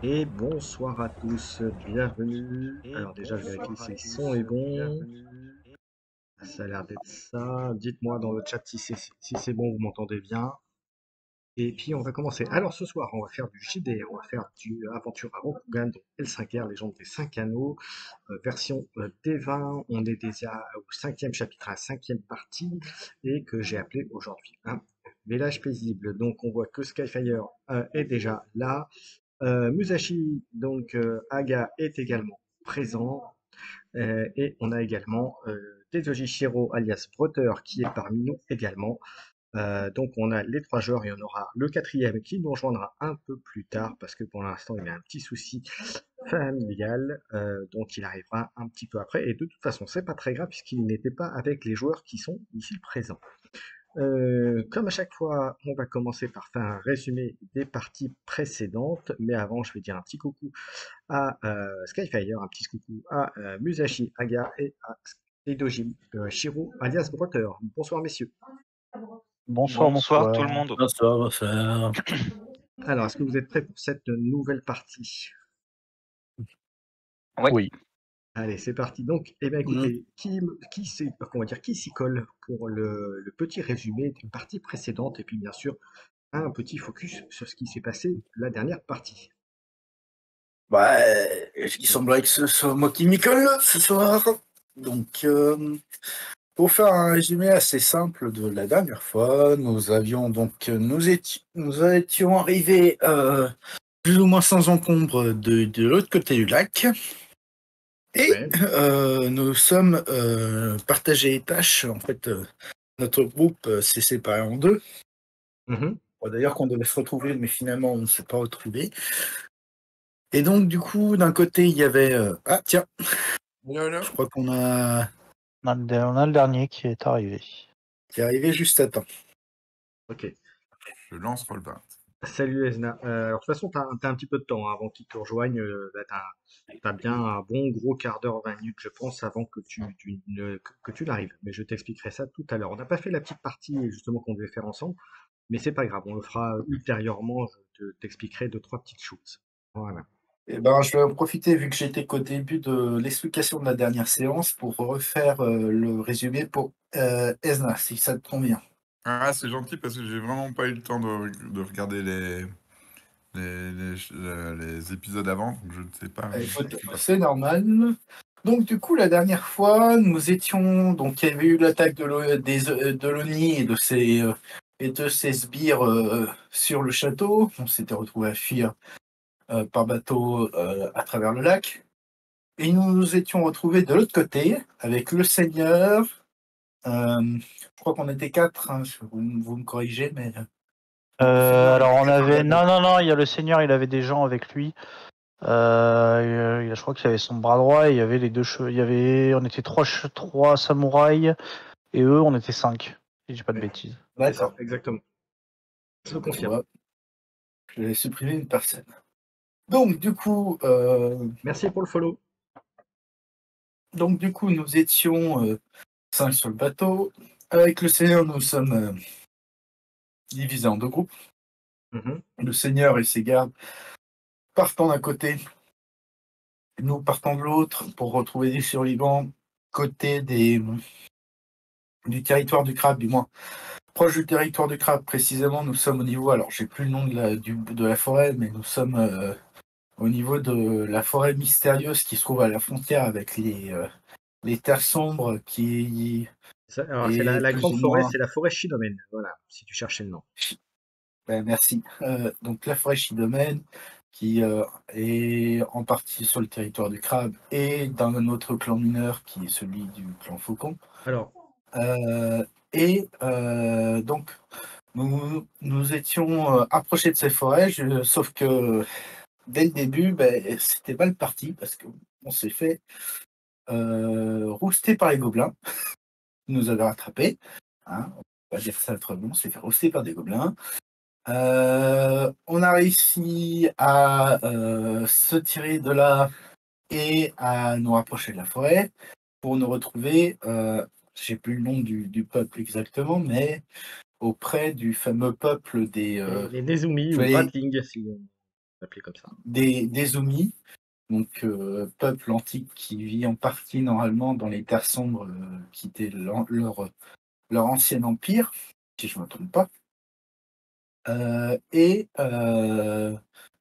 Et bonsoir à tous, bienvenue. Alors déjà, je vérifie si le son est bon. Ça a l'air d'être ça. Dites-moi dans le chat si c'est bon, vous m'entendez bien. Et puis on va commencer. Alors ce soir, on va faire du JD, on va faire du Aventure à Rokugan, donc L5R, Légende des 5 anneaux, version D20. On est déjà au cinquième chapitre, à la cinquième partie, et que j'ai appelé aujourd'hui un village paisible. Donc on voit que Skyfire est déjà là. Musashi, donc Aga est également présent. Et on a également Tezoji Shiro alias Brother qui est parmi nous également. Donc on a les trois joueurs et on aura le quatrième qui nous rejoindra un peu plus tard parce que pour l'instant il a un petit souci familial, donc il arrivera un petit peu après. Et de toute façon c'est pas très grave puisqu'il n'était pas avec les joueurs qui sont ici présents. Comme à chaque fois, on va commencer par faire un résumé des parties précédentes, mais avant, je vais dire un petit coucou à Skyfire, un petit coucou à Musashi Aga et à Eidoji Shiro, alias Brother. Bonsoir, messieurs. Bonsoir, Bonsoir tout le bonsoir. monde. Ça va faire. Alors, est-ce que vous êtes prêts pour cette nouvelle partie? Oui. Oui. Allez, c'est parti. Donc, eh bien, écoutez, qui s'y colle pour le petit résumé d'une partie précédente et puis, bien sûr, un petit focus sur ce qui s'est passé la dernière partie. Bah, il semblerait que ce soit moi qui m'y colle ce soir. Donc, pour faire un résumé assez simple de la dernière fois, nous étions arrivés plus ou moins sans encombre de l'autre côté du lac. Et Ouais. nous sommes partagés les tâches. En fait, notre groupe s'est séparé en deux. Mhm. Bon, d'ailleurs, qu'on devait se retrouver, mais finalement, on ne s'est pas retrouvés. Et donc, du coup, d'un côté, il y avait... Ah, tiens, je crois qu'on a... On a le dernier qui est arrivé. qui est arrivé juste à temps. Ok. Je lance Rollbart. Salut Esna. Alors de toute façon, t'as un petit peu de temps hein, avant qu'ils te rejoignent. Là, t'as bien un bon gros quart d'heure, 20 minutes, je pense, avant que que tu n'arrives. Mais je t'expliquerai ça tout à l'heure. On n'a pas fait la petite partie justement qu'on devait faire ensemble, mais c'est pas grave. On le fera ultérieurement. T'expliquerai deux, trois petites choses. Voilà. Eh ben, je vais en profiter, vu que j'étais qu'au début de l'explication de la dernière séance, pour refaire le résumé pour Esna, si ça te convient. Ah, c'est gentil parce que j'ai vraiment pas eu le temps de regarder les épisodes avant, donc je ne sais pas. Écoute, c'est normal. Donc, du coup, la dernière fois, nous étions... Donc, il y avait eu l'attaque de l'ONI et de ses sbires sur le château. On s'était retrouvé à fuir par bateau à travers le lac. Et nous nous étions retrouvés de l'autre côté avec le Seigneur. Je crois qu'on était quatre, hein, vous me corrigez, mais. Alors on avait... Non, il y a le Seigneur, il avait des gens avec lui. Je crois qu'il avait son bras droit et il y avait les deux cheveux. On était trois samouraïs et eux, on était 5. Si j'ai pas de bêtises. C'est ça, D'accord. exactement. Je le Tu confirme. vois, je vais supprimer une personne. Donc, du coup, Merci pour le follow. nous étions 5 sur le bateau. Avec le Seigneur, nous sommes divisés en deux groupes. Mhm. Le Seigneur et ses gardes partant d'un côté, nous partons de l'autre pour retrouver des survivants côté du territoire du crabe, du moins. Proche du territoire du crabe, précisément, nous sommes au niveau, alors j'ai plus le nom de la forêt, mais nous sommes au niveau de la forêt mystérieuse qui se trouve à la frontière avec les terres sombres qui Alors, c'est est la plus grande ou forêt, moins... c'est la forêt Shidomen. Voilà, si tu cherchais le nom. Ben, merci. Donc la forêt Shidomen qui est en partie sur le territoire du crabe et d'un autre clan mineur qui est celui du clan Faucon. Alors, Donc nous étions approchés de ces forêts, sauf que dès le début, c'était mal parti parce qu'on s'est fait rouster par les gobelins. Ils nous avaient rattrapés. Hein, on va dire ça autrement, on s'est fait rouster par des gobelins. On a réussi à se tirer de là et à nous rapprocher de la forêt pour nous retrouver, j'ai plus le nom du peuple exactement, mais auprès du fameux peuple des... les Nezumi ou les- Ratling, appelé comme ça. des Zoomies, donc peuple antique qui vit en partie normalement dans les terres sombres qui étaient leur ancien empire, si je ne me trompe pas. Alors,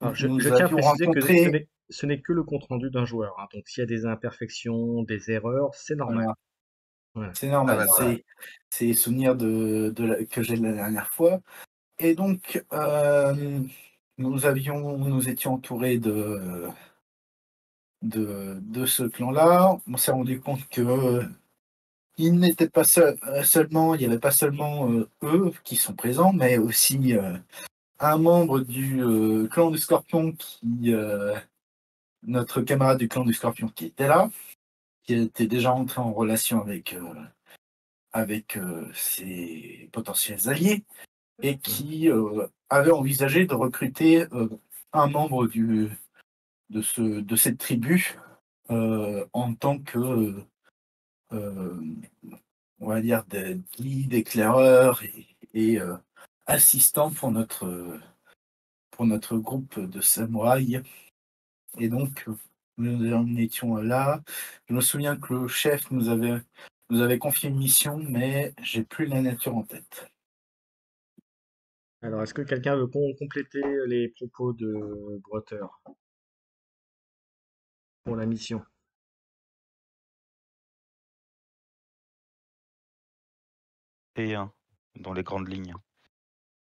Nous je tiens à avions préciser que rencontré, ce n'est que le compte-rendu d'un joueur, hein. Donc, s'il y a des imperfections, des erreurs, c'est normal. voilà, Voilà. c'est normal, Ah bah, c'est les souvenirs que j'ai de la dernière fois. Et donc, nous étions entourés de ce clan-là. On s'est rendu compte que il n'était pas seulement, il n'y avait pas seulement eux qui sont présents, mais aussi un membre du clan du Scorpion notre camarade du clan du Scorpion qui était là, qui était déjà entré en relation avec ses potentiels alliés et qui avait envisagé de recruter un membre de cette tribu en tant que, euh, on va dire, des guide, éclaireur et assistant pour notre groupe de samouraïs. Et donc, nous en étions là. Je me souviens que le chef nous avait confié une mission, mais j'ai plus la nature en tête. Alors, est-ce que quelqu'un veut compléter les propos de Brotter pour la mission? Et dans les grandes lignes.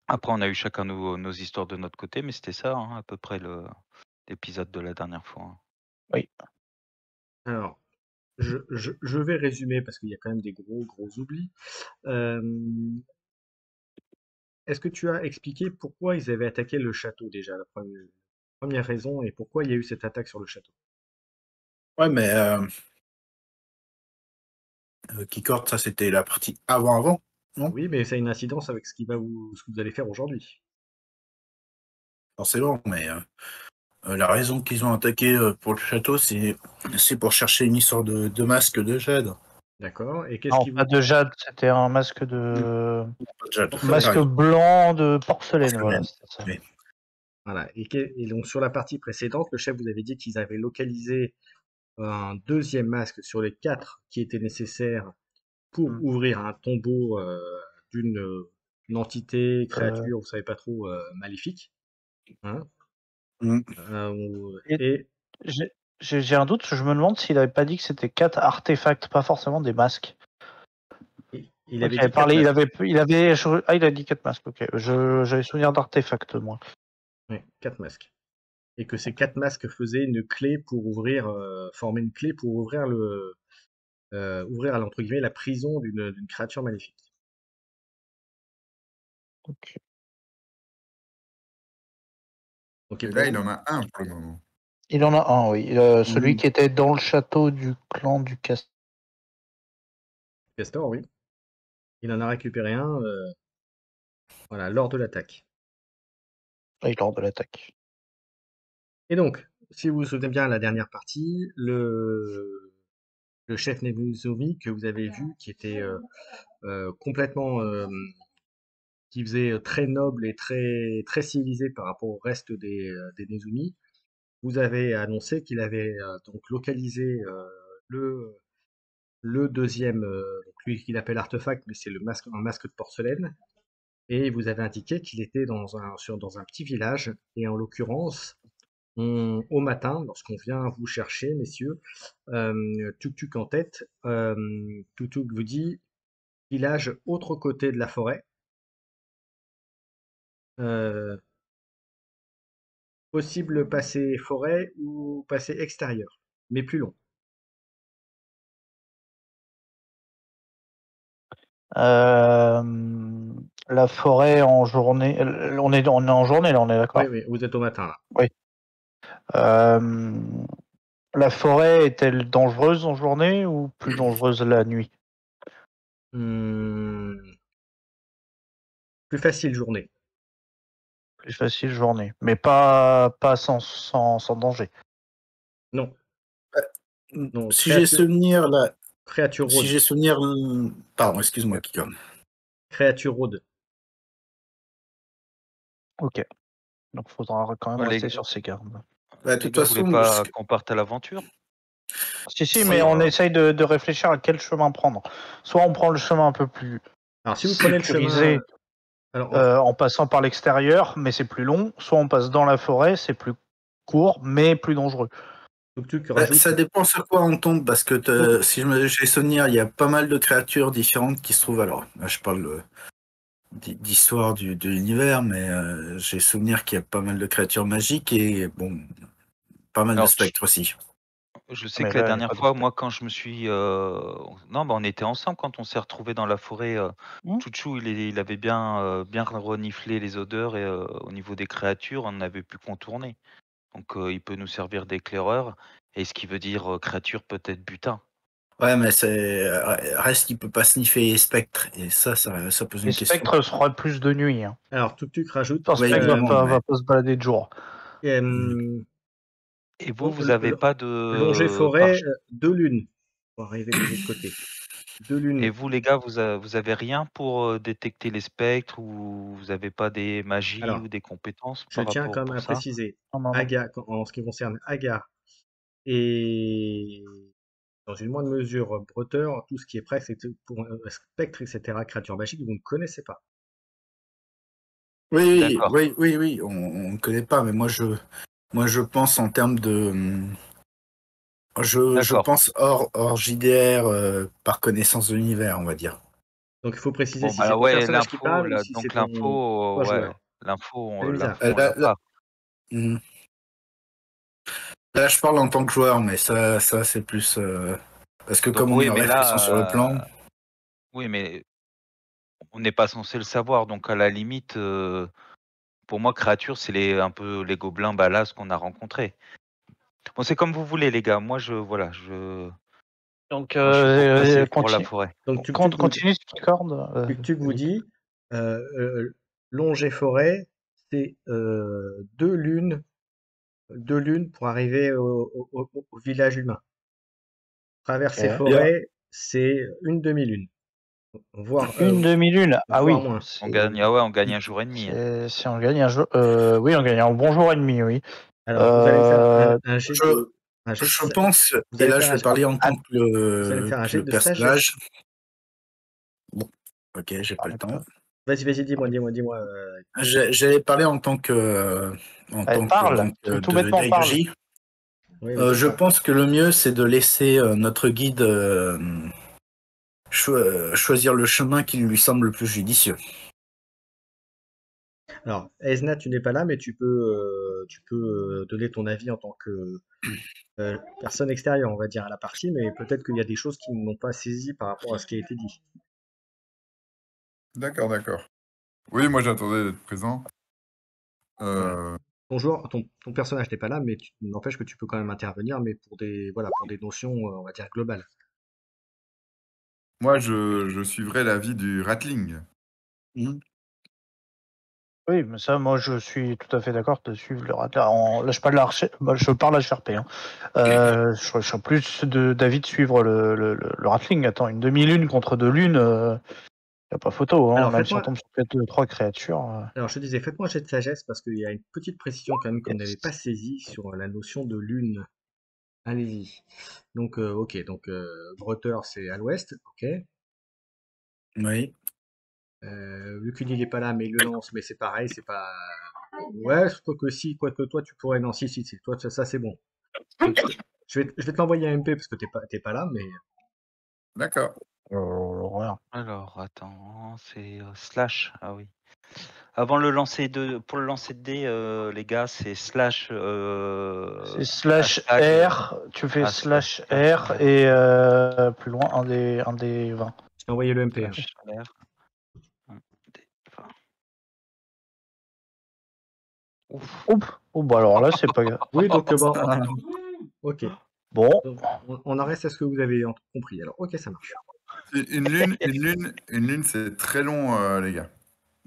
Après, on a eu chacun nos histoires de notre côté, mais c'était ça, à peu près l'épisode de la dernière fois. Oui. Alors, je vais résumer parce qu'il y a quand même des gros oublis. Euh, Est-ce que tu as expliqué pourquoi ils avaient attaqué le château déjà, la première raison, et pourquoi il y a eu cette attaque sur le château? Ouais, mais Keycord, ça c'était la partie avant, non? Oui, mais ça a une incidence avec ce que vous allez faire aujourd'hui. Forcément, mais la raison qu'ils ont attaqué pour le château, c'est pour chercher une histoire de masque de jade. D'accord? Et qu'est-ce Non, qui pas vous... de jade, c'était un masque de Pas de jade. masque Pareil. blanc de porcelaine, voilà, Porcelaine. c'était ça. Oui. Voilà. Et donc sur la partie précédente, le chef vous avait dit qu'ils avaient localisé un deuxième masque sur les 4 qui étaient nécessaires pour ouvrir un tombeau d'une une entité, créature, vous savez pas trop, maléfique. Hein. Mm. Et Et j'ai un doute, je me demande s'il avait pas dit que c'était 4 artefacts, pas forcément des masques. il Ok, avait il dit avait 4 parlé, masques. il a dit 4 masques, ok. J'avais souvenir d'artefacts, moi. Ouais, 4 masques. Et que ces 4 masques faisaient une clé pour ouvrir, former une clé pour ouvrir ouvrir, entre guillemets, la prison d'une créature maléfique. Ok. Ok, et pour là, il vous? en a un pour le moment. Il en a un, oui. Celui Mm. qui était dans le château du clan du Castor. Castor, oui. Il en a récupéré un, voilà, lors de l'attaque. Lors de l'attaque. Et donc, si vous vous souvenez bien, la dernière partie, le chef Nebuzovi que vous avez vu, qui était complètement, qui faisait très noble et très civilisé par rapport au reste des Nezumi, vous avez annoncé qu'il avait donc localisé le, le deuxième, donc lui qu'il appelle artefact, mais c'est un masque de porcelaine, et vous avez indiqué qu'il était dans un petit village, et en l'occurrence, au matin, lorsqu'on vient vous chercher, messieurs, Tuk Tuk en tête, Tuk Tuk vous dit village autre côté de la forêt, euh, possible passer forêt ou passer extérieur, mais plus long. La forêt en journée. On est en journée là, on est Oui, d'accord. oui, vous êtes au matin là. Oui. La forêt est-elle dangereuse en journée ou plus dangereuse la nuit? Plus facile journée. Plus facile journée, mais pas sans danger. Non, non, Si j'ai souvenir là, créature si rôde. j'ai souvenir, pardon, excuse-moi, Keycord. Créature rôde. Ok. Donc il faudra quand même Ouais, rester les- sur ses gardes. Bah, de Les toute gars, vous façon, voulez pas qu'on parte à l'aventure? Si, mais on essaye de réfléchir à quel chemin prendre. Soit on prend le chemin un peu plus Alors, si vous prenez le chemin. sécurisé Alors, en passant par l'extérieur, mais c'est plus long. Soit on passe dans la forêt, c'est plus court, mais plus dangereux. Tuk-Tuk bah, rajoute. ça dépend sur quoi on tombe, parce que si j'ai souvenir, il y a pas mal de créatures différentes qui se trouvent. Alors, là, je parle d'histoire de l'univers, mais j'ai souvenir qu'il y a pas mal de créatures magiques et bon, pas mal de Alors, spectres aussi. Je sais Mais que la là, y a dernière pas de fois, spectre. moi, quand je me suis. Non, on était ensemble quand on s'est retrouvés dans la forêt. Chouchou, il avait bien reniflé les odeurs et au niveau des créatures, on n'avait plus contourner. Donc, il peut nous servir d'éclaireur. Et ce qui veut dire créature, peut-être butin. Ouais, mais reste qu'il peut pas sniffer les spectres, et ça pose Les une question. spectres sera plus de nuit. Hein. Alors, Tuk-Tuk rajoute. Un Ouais, spectre évidemment, va pas se balader de jour. Et vous avez pas Longer de. forêt, 2 lunes pour arriver de l'autre côté. 2 lunes. Et vous, les gars, vous avez rien pour détecter les spectres ou vous avez pas des magies Alors, ou des compétences Je par tiens rapport quand même pour à ça? préciser, Non. Aga, en ce qui concerne Aga, et dans une moindre mesure Breteur, tout ce qui est près, c'est pour spectre, etc., créature magique, vous ne connaissez pas. Oui, D'accord. on ne connaît pas, mais moi je pense en termes de. Je D'accord. pense hors JDR, par connaissance de l'univers, on va dire. Donc il faut préciser Bon, si c'est bah ton ouais, personnage qui l'info, parle ou si c'est donc ton l'info, toi ouais, joueur. l'info, C'est bizarre. on l'a pas. Hmm. Là, je parle en tant que joueur, mais ça c'est plus. Parce que Donc comme on est oui, en mais réflexion sur le plan. oui, mais on n'est pas censé le savoir. Donc à la limite, pour moi, créature, c'est un peu les gobelins balas qu'on a rencontrés. Bon, c'est comme vous voulez, les gars. Moi, Donc, moi, je suis pour passer pour la continue. forêt. Donc Continue, Discord. Tuk-Tuk vous dit, longer forêt, c'est 2 lunes pour arriver au village humain. Traverser Ok. forêt, c'est une demi-lune. Voire, Une demi-lune. Ah voire oui. moins. On gagne, on gagne un jour et demi. Si on gagne un jour. Oui, on gagne un bon jour et demi, oui. Alors, vous allez me faire un jet de. Je pense, vous et allez là faire je un vais parler en tant vous allez me que faire un jet le de personnage. Bon, ok, j'ai pas le temps. Vas-y, dis-moi. J'allais parler en tant que. Parle, tout bêtement parle. Daiji. Oui, Je pense que le mieux c'est de laisser notre guide choisir le chemin qui lui semble le plus judicieux. Alors, Esna, tu n'es pas là, mais tu peux donner ton avis en tant que personne extérieure, on va dire, à la partie, mais peut-être qu'il y a des choses qui n'ont pas saisi par rapport à ce qui a été dit. D'accord. Oui, moi j'attendais d'être présent. Ton personnage n'est pas là, mais n'empêche que tu peux quand même intervenir, mais pour des notions, on va dire, globales. Moi je suivrai l'avis du Ratling. Oui, mais ça, moi, je suis tout à fait d'accord de suivre le radar. Là, je parle HRP. Hein. Je suis plus d'avis de suivre le Ratling. Attends, une demi-lune contre 2 lunes, y a pas photo. Hein. Alors, même si on tombe sur 3 créatures. Alors, je te disais, faites-moi un jet de sagesse, parce qu'il y a une petite précision quand même qu'on n'avait pas saisie sur la notion de lune. Allez-y. Donc, ok, Breteur, c'est à l'ouest, ok. Oui. Vu qu'il n'est pas là, mais il le lance, mais c'est pareil, c'est pas. Ouais, quoique toi tu pourrais. Non, si, toi ça c'est bon. Je vais te l'envoyer à MP parce que t'es pas là, mais. D'accord. L'horreur. Alors, attends, c'est slash. Ah oui. Avant pour le lancer de dés, les gars, c'est slash. C'est slash R, tu fais slash R et plus loin un des 20. Je t'ai envoyé le MP. Hein. Slash R. Ouf. Oh, bah alors là, c'est pas grave. Oui, donc bon. Ok. Bon. Donc, on en reste à ce que vous avez compris. Alors, ok, ça marche. Une lune, c'est très long, les gars.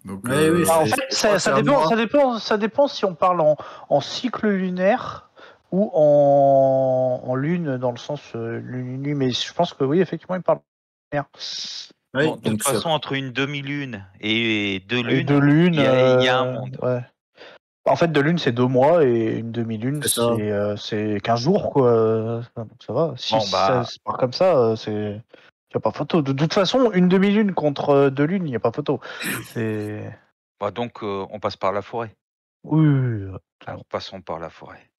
Donc, Oui, en fait, ça dépend si on parle en cycle lunaire ou en lune dans le sens lune. Mais je pense que oui, effectivement, il parle lunaire. Oui, Bon, de toute façon, entre une demi-lune et 2 lunes, Et 2 lunes, il y a un monde. Ouais. En fait, 2 lunes, c'est 2 mois et une demi-lune, C'est ça. c'est 15 jours, quoi. Donc ça va. Si Bon, ça bah, se part comme ça, c'est. Y a pas photo. De toute façon, une demi-lune contre 2 lunes, il n'y a pas photo. C'est. donc, on passe par la forêt. Oui. Alors, passons par la forêt.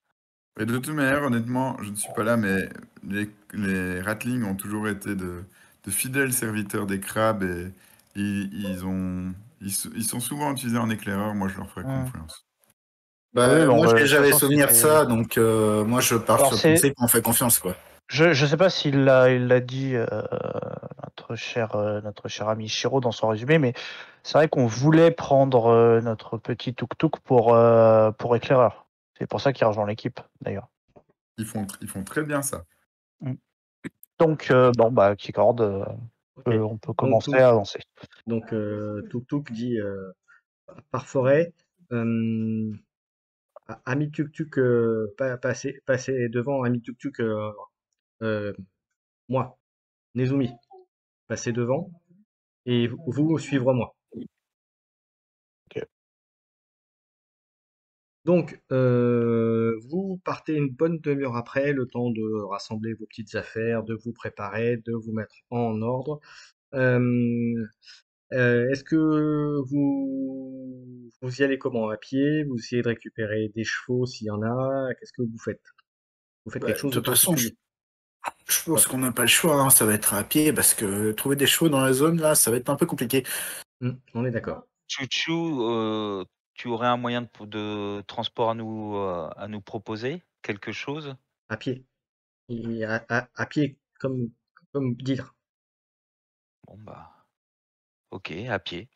Et de toute manière, honnêtement, je ne suis pas là, mais les Ratlings ont toujours été de fidèles serviteurs des crabes et ils sont souvent utilisés en éclaireur. Moi, je leur ferai Hmm. confiance. Oui, bon, Moi, de toute j'avais façon, souvenir de c'était. ça, donc moi, je pars Alors, sur le principe qu'on fait confiance, quoi. Je sais pas s'il l'a dit, notre cher ami Shiro dans son résumé, mais c'est vrai qu'on voulait prendre notre petit tuk-tuk pour éclaireur. C'est pour ça qu'il rejoint l'équipe, d'ailleurs. Ils font très bien ça. Donc, bon, bah, Keycord, Ok. on peut commencer Tuk- à avancer. Donc, Tuk Tuk dit par forêt. Ami Tuk Tuk, passez devant. Ami Tuk Tuk, moi, Nezumi, passez devant. Et vous suivre moi. Ok. Donc, vous partez une bonne demi-heure après, le temps de rassembler vos petites affaires, de vous préparer, de vous mettre en ordre. Euh, Est-ce que vous y allez comment? À pied? Vous essayez de récupérer des chevaux s'il y en a? Qu'est-ce que vous faites? Vous faites quelque De chose de toute façon, particulier? je pense qu'on n'a pas le choix, hein, ça va être à pied, parce que trouver des chevaux dans la zone, là, ça va être un peu compliqué. On est d'accord. Chouchou, tu aurais un moyen de transport à nous proposer? Quelque chose? À pied. À pied, comme dire. Bon, bah, ok, à pied.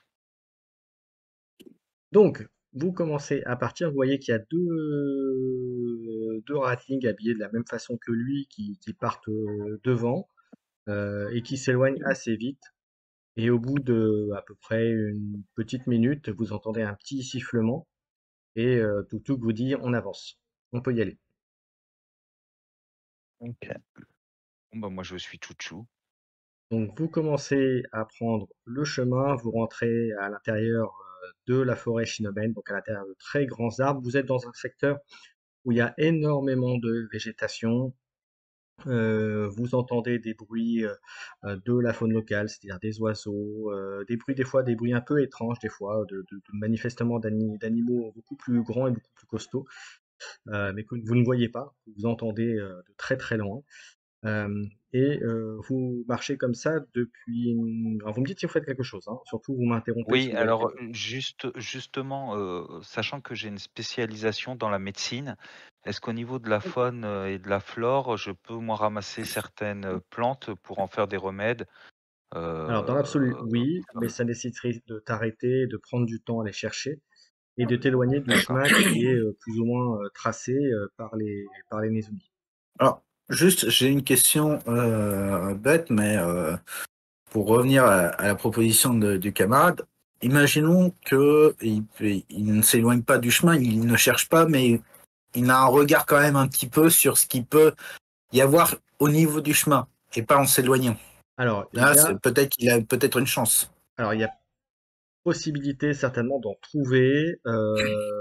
Donc, vous commencez à partir, vous voyez qu'il y a deux ratlings habillés de la même façon que lui qui partent devant et qui s'éloignent assez vite. Et au bout de à peu près une petite minute, vous entendez un petit sifflement et Tuk vous dit on avance, on peut y aller. Ok. Bon, bah, moi, je suis Chouchou. Donc vous commencez à prendre le chemin, vous rentrez à l'intérieur de la forêt Shinoben, donc à l'intérieur de très grands arbres. Vous êtes dans un secteur où il y a énormément de végétation. Vous entendez des bruits de la faune locale, c'est-à-dire des oiseaux, des bruits des fois, des bruits un peu étranges des fois, de manifestement d'animaux beaucoup plus grands et beaucoup plus costauds, mais que vous ne voyez pas, que vous entendez de très très loin. Et vous marchez comme ça depuis. Alors vous me dites si vous faites quelque chose, hein. Surtout vous m'interrompez si Oui, vous voyez alors quelque chose. justement, sachant que j'ai une spécialisation dans la médecine, est-ce qu'au niveau de la faune et de la flore, je peux moi ramasser certaines plantes pour en faire des remèdes? Alors dans l'absolu, Euh, oui, mais ça nécessiterait de t'arrêter, de prendre du temps à les chercher et de t'éloigner du D'accord. chemin qui est plus ou moins tracé par les Nezumi. Alors, juste, j'ai une question bête, mais pour revenir à la proposition du camarade, imaginons que il ne s'éloigne pas du chemin, il ne cherche pas, mais il a un regard quand même un petit peu sur ce qu'il peut y avoir au niveau du chemin, et pas en s'éloignant. Alors il Là, y a, peut-être qu'il a peut-être une chance. il y a possibilité certainement d'en trouver.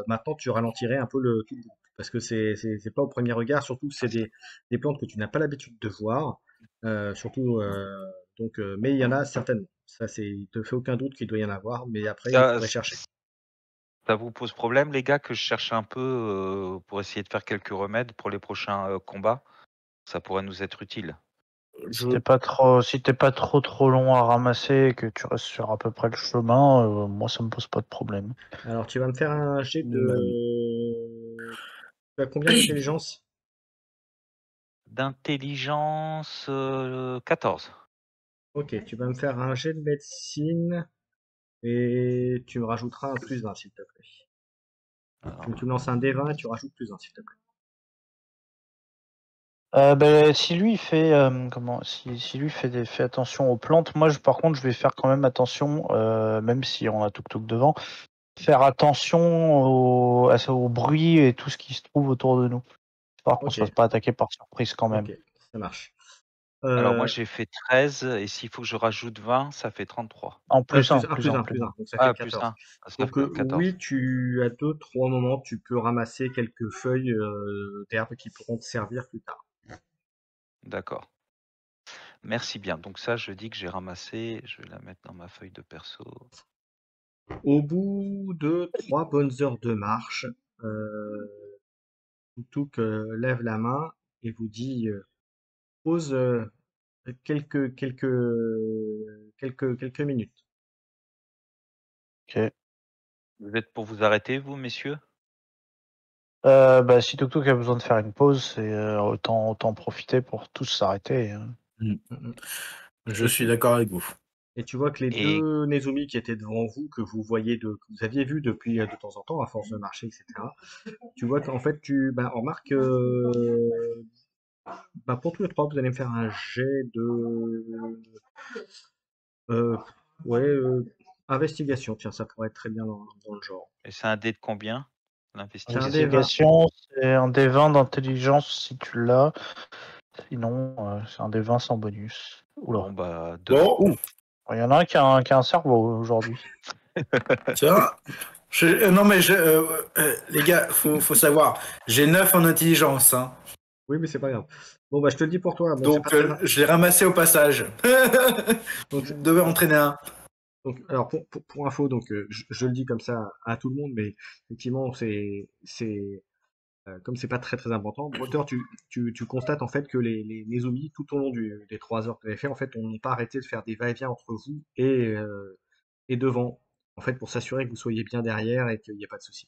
Maintenant, tu ralentirais un peu tout le groupe parce que c'est pas au premier regard, surtout que c'est des plantes que tu n'as pas l'habitude de voir, surtout donc, mais il y en a certainement. Ça, il te fait aucun doute qu'il doit y en avoir, mais après il Ça, faudrait chercher. ça vous pose problème, les gars, que je cherche un peu pour essayer de faire quelques remèdes pour les prochains combats? Ça pourrait nous être utile. Si t'es pas trop long à ramasser et que tu restes sur à peu près le chemin, moi ça me pose pas de problème. Alors, tu vas me faire un jet Tu as combien d'intelligence? D'intelligence 14. Ok, tu vas me faire un jet de médecine et tu me rajouteras un plus 20 s'il te plaît. Alors, Tu me lances un D20 et tu rajoutes plus 1 s'il te plaît. Si lui il fait si lui fait attention aux plantes, moi par contre je vais faire quand même attention, même si on a tuk-tuk devant, faire attention au bruit et tout ce qui se trouve autour de nous. Histoire qu'on se Ok, fasse pas attaquer par surprise quand même. ok, ça marche. Alors moi j'ai fait 13 et s'il faut que je rajoute 20, ça fait 33. En plus plus 1, 1, plus plus 1, 1, plus plus 1. 1, donc ça fait Ah, plus 14. 1, ça Donc fait 14. oui, tu à 2-3 moments, tu peux ramasser quelques feuilles d'herbe qui pourront te servir plus tard. D'accord. Merci bien. Donc ça, je dis que j'ai ramassé. Je vais la mettre dans ma feuille de perso. Au bout de 3 bonnes heures de marche, Toutouk lève la main et vous dit pause quelques minutes. Ok. Vous êtes pour vous arrêter, vous, messieurs? Bah, si Tuk a besoin de faire une pause, c'est autant profiter pour tous s'arrêter. Hein. Je Et suis tu, d'accord avec vous. et tu vois que les Et deux Nezumi qui étaient devant vous, que vous voyez que vous aviez vu depuis de temps en temps, à force de marcher, etc. Tu vois qu'en fait, on remarque pour tous les trois, vous allez me faire un jet de euh, ouais, investigation. Tiens, ça pourrait être très bien dans le genre. c'est un dé de combien? C'est un des 20. Investigation, c'est un des 20 d'intelligence si tu l'as. Sinon, c'est un des 20 sans bonus. Oula. Bon, bah, 2. Bon, Il y en a un qui a un cerveau aujourd'hui. tiens. Non, mais les gars, faut savoir, j'ai 9 en intelligence. Hein. Oui, mais c'est pas grave. Bon, bah, je te le dis pour toi. Bon, c'est Donc, pas très grave. je l'ai ramassé au passage. Donc, Je devais entraîner un. Donc, alors pour info, donc je le dis comme ça à tout le monde, mais effectivement, comme c'est pas très très important. Moteur, tu constates en fait que les Nezumi, tout au long des 3 heures que vous avez fait, en fait, on n'a pas arrêté de faire des va-et-vient entre vous et devant, en fait, pour s'assurer que vous soyez bien derrière et qu'il n'y ait pas de souci.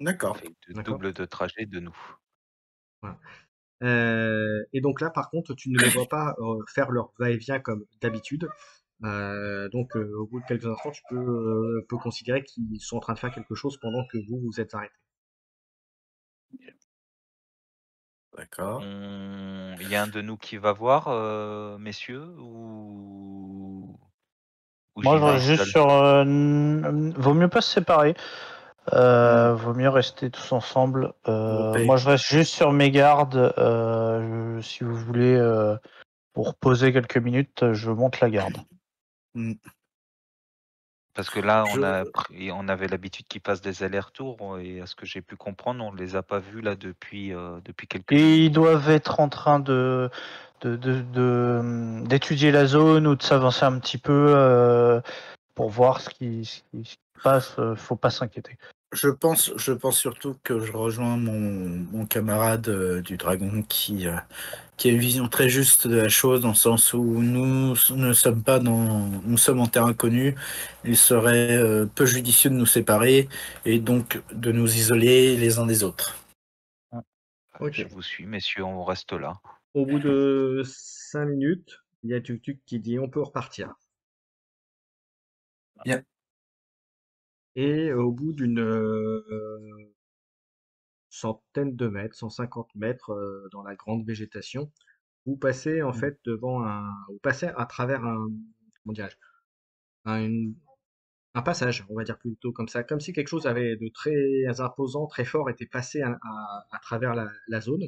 D'accord. Fait D'accord. double de trajet de nous. Voilà. Et donc là, par contre, tu ne les vois pas faire leur va-et-vient comme d'habitude. Donc, au bout de quelques instants, tu peux considérer qu'ils sont en train de faire quelque chose pendant que vous vous êtes arrêté. D'accord. Il y a un de nous qui va voir, messieurs, ou Moi, j'y je vais reste juste seul? sur. Vaut mieux pas se séparer. Vaut mieux rester tous ensemble. Groupé. Moi, je reste juste sur mes gardes. Si vous voulez, pour poser quelques minutes, je monte la garde. Parce que là, Je- on avait l'habitude qu'ils fassent des allers-retours et à ce que j'ai pu comprendre, on les a pas vus là depuis quelques Et ils minutes. doivent être en train d'étudier la zone ou de s'avancer un petit peu pour voir ce qui se passe. Faut pas s'inquiéter. Je pense surtout que je rejoins mon camarade du Dragon qui a une vision très juste de la chose, dans le sens où nous ne sommes pas nous sommes en terrain inconnu. Il serait peu judicieux de nous séparer et donc de nous isoler les uns des autres. Ok. Je vous suis, messieurs, on reste là. Au bout de 5 minutes, il y a Tuk-Tuk qui dit on peut repartir. Bien. Et au bout d'une centaine de mètres, 150 mètres dans la grande végétation, vous passez en fait vous passez à travers comment dirais-je, un, un passage, on va dire plutôt comme ça, comme si quelque chose avait de très imposant, très fort était passé à travers la zone.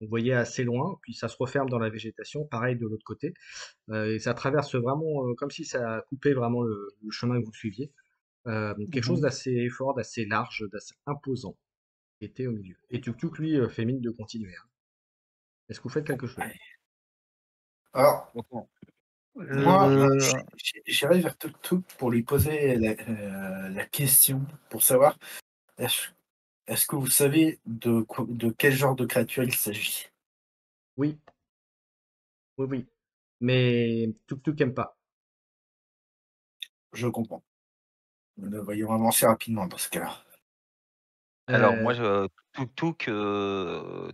Vous voyez assez loin, puis ça se referme dans la végétation, pareil de l'autre côté, et ça traverse vraiment comme si ça coupait vraiment le chemin que vous suiviez. Quelque chose d'assez fort, d'assez large, d'assez imposant qui était au milieu. Et Tuk-Tuk, lui, fait mine de continuer. Hein. Est-ce que vous faites quelque chose? Alors, moi, Euh, j'irai vers Tuk pour lui poser la question, pour savoir est-ce que vous savez de quel genre de créature il s'agit? Oui, oui, oui. Mais Tuk-Tuk aime pas. Je comprends. Nous voyons avancer rapidement dans ce cas-là. Alors moi, Euh, Tuk-Tuk,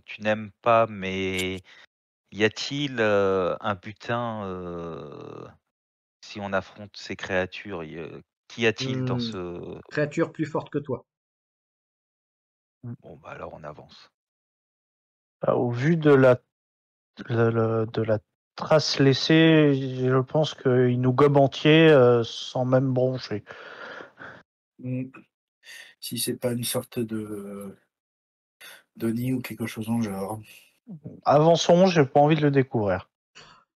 tu n'aimes pas, mais y a-t-il un butin si on affronte ces créatures? Qu'y a-t-il dans hmm, ce... créature plus forte que toi. Bon, bah alors on avance. Au vu de de la trace laissée, je pense qu'il nous gobe entier sans même broncher. Si c'est pas une sorte de nid ou quelque chose en genre. Avançons, j'ai pas envie de le découvrir.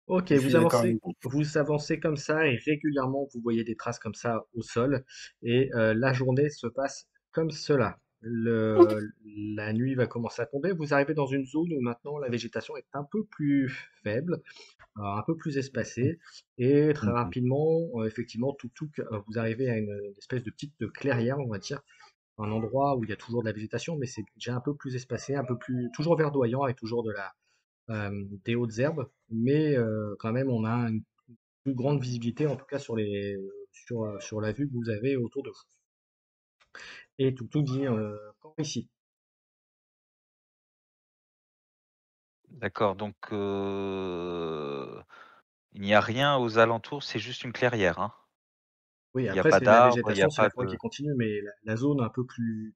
Ok, Je suis d'accord avec vous. vous avancez comme ça et régulièrement vous voyez des traces comme ça au sol et la journée se passe comme cela. La nuit va commencer à tomber. Vous arrivez dans une zone où maintenant la végétation est un peu plus faible, un peu plus espacée et très Mhm. rapidement, effectivement, vous arrivez à une espèce de petite clairière, on va dire, un endroit où il y a toujours de la végétation, mais c'est déjà un peu plus espacé, un peu plus toujours verdoyant avec toujours des hautes herbes, mais quand même on a une plus grande visibilité en tout cas sur la vue que vous avez autour de vous. Et tout dit quand ici. D'accord, donc il n'y a rien aux alentours, c'est juste une clairière, hein. Oui, Il n'y a après pas c'est de la d'arbres, il n'y végétation, a c'est la pas forêt de. qui continue, mais la zone un peu plus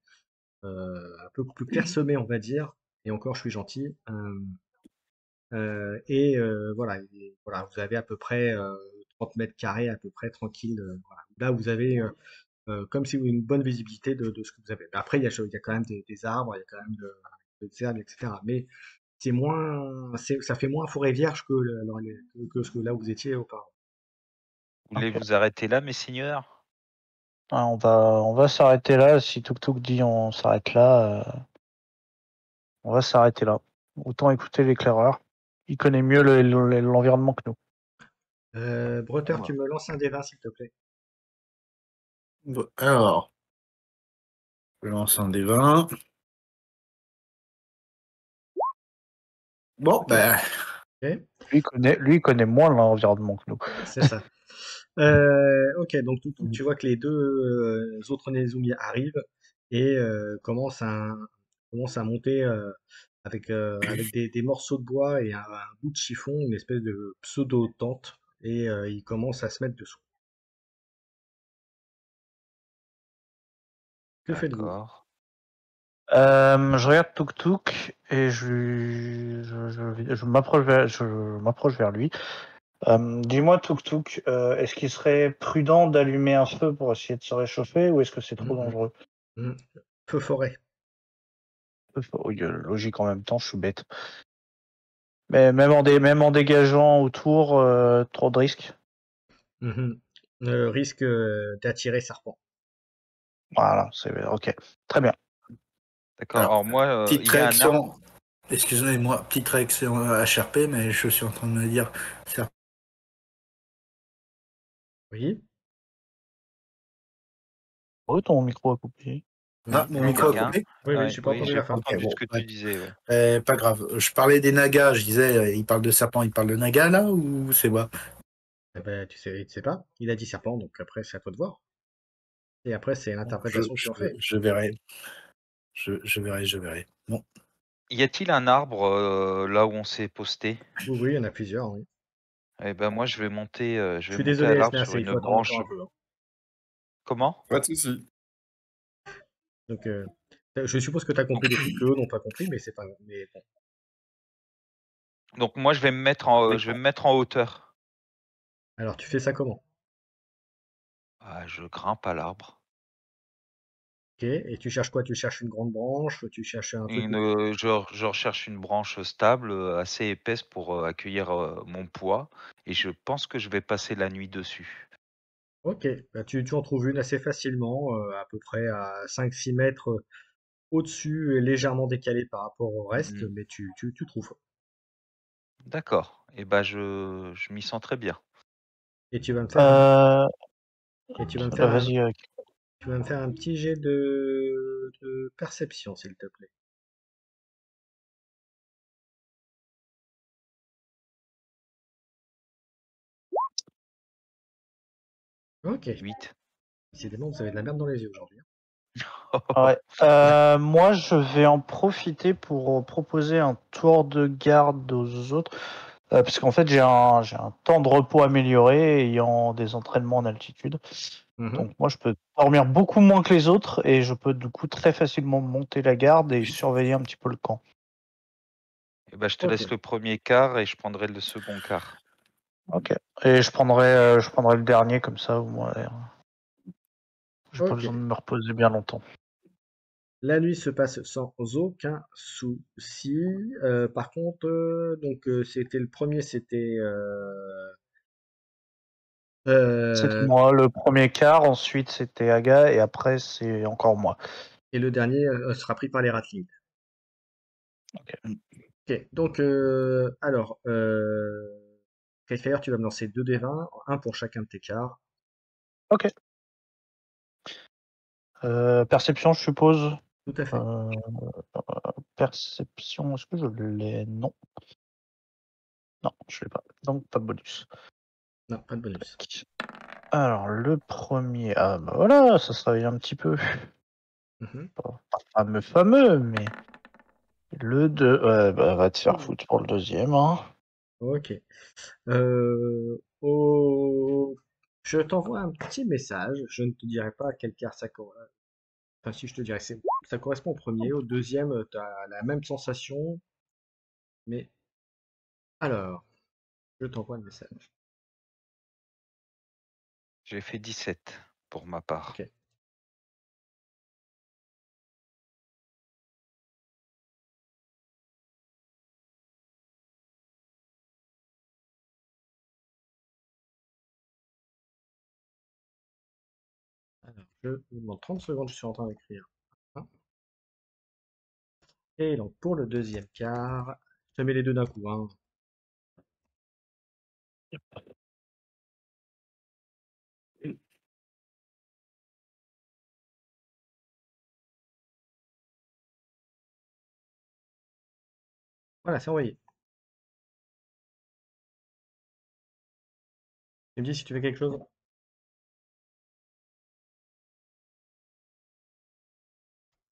clairsemée, on va dire. Et encore, je suis gentil. Voilà, voilà, vous avez à peu près 30 mètres carrés à peu près tranquille. Voilà. Là, vous avez comme si vous avez une bonne visibilité de ce que vous avez. Mais après, il y a quand même des arbres, il y a quand même des herbes, etc. Mais ça fait moins forêt vierge que ce que là où vous étiez auparavant. Voulez Ok. vous arrêter là, mes seigneurs? Ah, on va s'arrêter là. Si Tuk Tuk dit on s'arrête là, on va s'arrêter là. Autant écouter l'éclaireur. Il connaît mieux l'environnement que nous. Breteur, Voilà. tu me lances un des 20, s'il te plaît. Bon, alors, je lance un des 20. Bon, Ok. ben, Ok, Lui connaît moins l'environnement que nous. c'est ça. Ok, donc tu vois que les deux autres Nezumi arrivent et commencent à monter avec des morceaux de bois et un bout de chiffon, une espèce de pseudo-tente, et ils commencent à se mettre dessous. Que faites-vous? D'accord. Je regarde Tuk Tuk et je m'approche vers lui. Dis-moi, Tuk Tuk, est-ce qu'il serait prudent d'allumer un feu pour essayer de se réchauffer ou est-ce que c'est trop Mhm, dangereux? mhm. Feu forêt. Oui, logique en même temps, je suis bête. Mais même en dégageant autour, trop de risques. Mhm. Risque d'attirer serpent. Voilà, c'est ok. Très bien. D'accord. alors, Alors moi, petite il y a un arbre. réaction, excusez-moi, petite réaction HRP, mais je suis en train de me dire, c'est Oui. Oh, ton micro a coupé. Oui, mon Il y a micro a quelqu'un? coupé. oui, oui, Ouais, j'ai pas oui, entendu j'ai la pas fin. Ok, entendu ce bon, que tu disais. Ouais. pas grave. Je parlais des nagas, je disais, il parle de serpent, il parle de naga là, ou c'est moi? Eh ben, tu sais pas. Il a dit serpent, donc après, c'est à toi de voir. Et après, c'est Bon, l'interprétation que tu en fais. je verrai, je verrai. Bon, Y a-t-il un arbre là où on s'est posté? Oui, oui, il y en a plusieurs, oui. Eh ben moi, je Je vais suis monter à désolé, l'arbre Esner, sur il une faut attendre encore branche. un peu, hein. Comment? Pas de souci. Donc, je suppose que tu as Donc, compris des trucs que eux n'ont pas compris, mais c'est pas grave. Mais bon, donc moi, je vais d'accord. me mettre en hauteur. alors tu fais ça comment? Ah, je grimpe à l'arbre. Ok, et tu cherches quoi? Tu cherches une grande branche? Tu cherches un truc où tu... Je recherche une branche stable, assez épaisse pour accueillir mon poids, et je pense que je vais passer la nuit dessus. Ok, bah, tu en trouves une assez facilement, à peu près à 5-6 mètres au-dessus et légèrement décalée par rapport au reste, Mhm. mais tu trouves. D'accord. Et ben je m'y sens très bien. Et tu vas me faire un, Euh, et tu vas me faire vas-y. tu vas me faire un petit jet de perception, s'il te plaît. Ok, 8. décidément, vous avez de la merde dans les yeux aujourd'hui, hein. Ouais. Moi, je vais en profiter pour proposer un tour de garde aux autres. Parce qu'en fait, j'ai un temps de repos amélioré ayant des entraînements en altitude. Mhm. Donc, moi, je peux dormir beaucoup moins que les autres et je peux du coup très facilement monter la garde et surveiller un petit peu le camp. Et ben je te Ok, laisse le premier quart et je prendrai le second quart. Ok. Et je prendrai le dernier comme ça, au moins. J'ai pas ok. besoin de me reposer bien longtemps. La nuit se passe sans aucun souci. Par contre, c'était le premier, c'était C'était euh, moi le premier quart, ensuite c'était Aga, et après c'est encore moi. et le dernier sera pris par les Ratlings. Ok. Ok, donc alors, Skyfire, tu vas me lancer 2 D20, un pour chacun de tes quarts. Ok. Perception, je suppose. Tout à fait. Perception, est-ce que je l'ai? Non. Non, je l'ai pas. Donc pas de bonus. Non, pas de bonus. Alors le premier, ah bah voilà, ça se réveille un petit peu. Mhm. Pas fameux, mais le 2, ouais, bah va te faire foutre pour le deuxième. Hein. Ok. Je t'envoie un petit message. Je ne te dirai pas à quel quart ça correspond. Enfin, si je te dirais, ça correspond au premier. Au deuxième, tu as la même sensation. Mais alors, je t'envoie le message. J'ai fait 17 pour ma part. Ok. Alors, je vous demande 30 secondes, je suis en train d'écrire. Et donc, pour le deuxième quart, je te mets les deux d'un coup. Hein. Voilà, c'est envoyé. Tu me dis si tu fais quelque chose.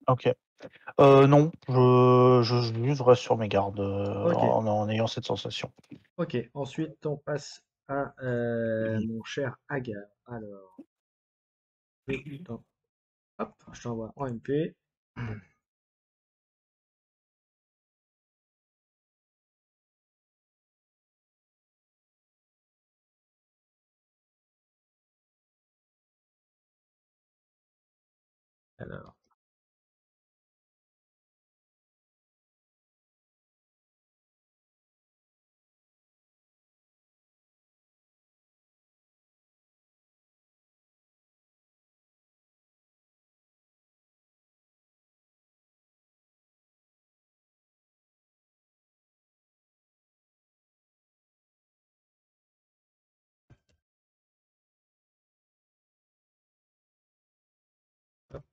Ok. Non, je reste sur mes gardes Ok. en ayant cette sensation. Ok. Ensuite, on passe à mon cher Agar. Alors, hop, je t'envoie en MP. Alors, hop,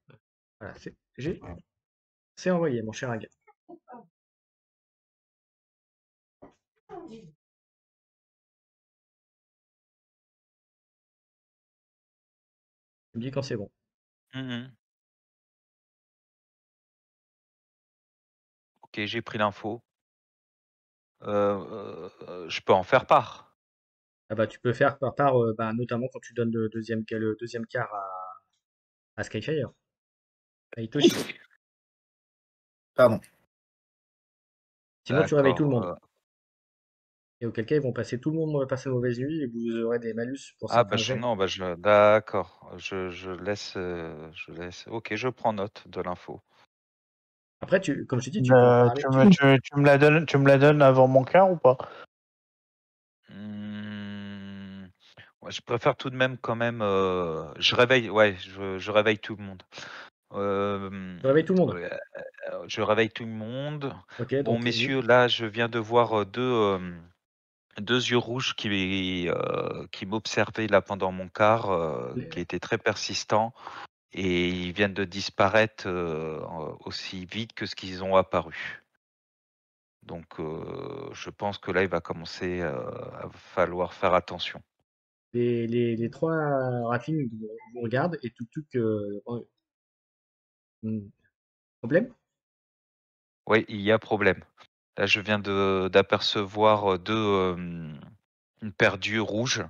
voilà, c'est envoyé, mon cher Agar. Tu me dis quand c'est bon. Mhm. Ok, j'ai pris l'info. Je peux en faire part. Ah bah, tu peux faire par part, notamment quand tu donnes le deuxième quart à Skyfire, à Hitoshi. Pardon. Sinon, tu réveilles tout le D'accord. monde. Et auquel cas, ils vont passer, tout le monde va passer mauvaise nuit et vous aurez des malus pour Ah bah certains jets. non, d'accord. Je laisse. Ok, je prends note de l'info. Après, comme je t'ai dit, tu peux en parler. Tu me la donnes avant mon quart ou pas? Ouais, je préfère tout de même quand même. Je réveille, ouais, je réveille tout le monde. Tu réveilles tout le monde. Ouais, je réveille tout le monde. Ok, Bon, donc messieurs, là, je viens de voir deux yeux rouges qui m'observaient là pendant mon quart, qui étaient très persistants, et ils viennent de disparaître aussi vite que ce qu'ils ont apparu. Donc, je pense que là, il va commencer à falloir faire attention. les trois Ratlings vous regardent et Tuk-Tuk. Problème? Oui, il y a problème. Là, je viens d'apercevoir une paire d'yeux rouges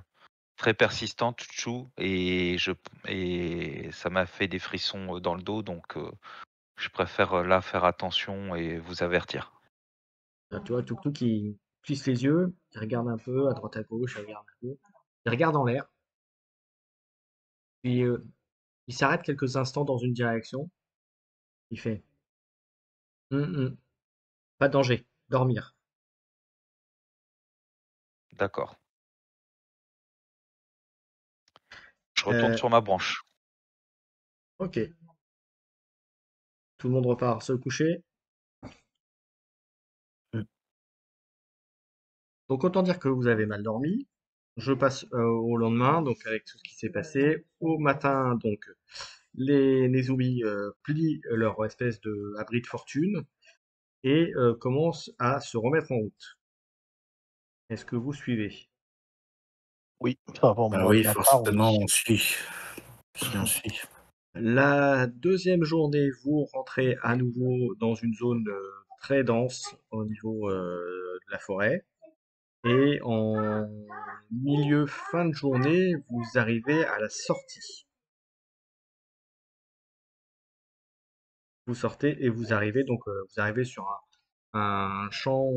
très persistante, chou, et ça m'a fait des frissons dans le dos, donc je préfère là faire attention et vous avertir. Tu vois, Tuk-Tuk, il plisse les yeux, il regarde un peu à droite à gauche, il regarde un peu. Il regarde en l'air, puis il s'arrête quelques instants dans une direction, Il fait pas de danger, dormir. D'accord. Je retourne Euh, sur ma branche. ok. Tout le monde repart se coucher. Mm. Donc autant dire que vous avez mal dormi. Je passe au lendemain, donc avec tout ce qui s'est passé. Au matin, donc les Nezumi plient leur espèce de abri de fortune et commencent à se remettre en route. Est-ce que vous suivez? Oui, par rapport à mon Ah oui, ordinateur, forcément, oui. on suit. Si on suit. La deuxième journée, vous rentrez à nouveau dans une zone très dense au niveau de la forêt. Et en milieu fin de journée, vous arrivez à la sortie. Vous sortez et vous arrivez donc vous arrivez sur un champ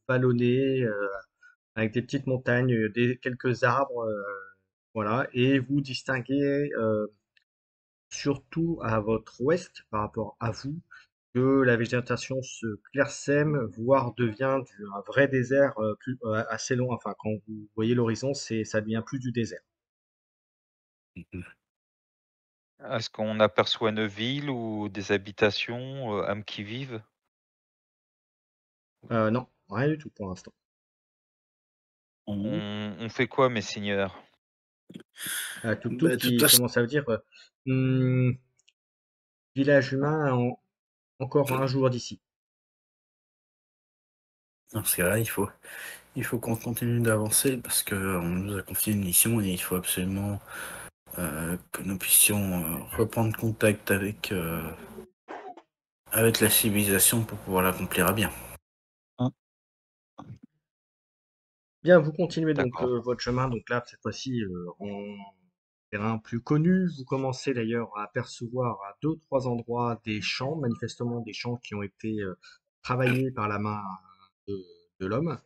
vallonné avec des petites montagnes, quelques arbres, voilà, et vous distinguez surtout à votre ouest par rapport à vous que la végétation se clairsème, voire devient un vrai désert assez long. Enfin, quand vous voyez l'horizon, ça devient plus du désert. Est-ce qu'on aperçoit une ville ou des habitations, âmes qui vivent? Non, rien du tout pour l'instant. On fait quoi, mes seigneurs? Tuk-tuk Bah, de toute qui façon, commence à dire Hmm, village humain encore un jour d'ici. dans ce cas-là, il faut qu'on continue d'avancer parce qu'on nous a confié une mission et il faut absolument que nous puissions reprendre contact avec la civilisation pour pouvoir l'accomplir à bien. Bien, vous continuez donc D'accord. votre chemin. Donc là, cette fois-ci, en terrain plus connu. Vous commencez d'ailleurs à apercevoir à deux, trois endroits des champs, manifestement des champs qui ont été travaillés par la main de, de l'homme.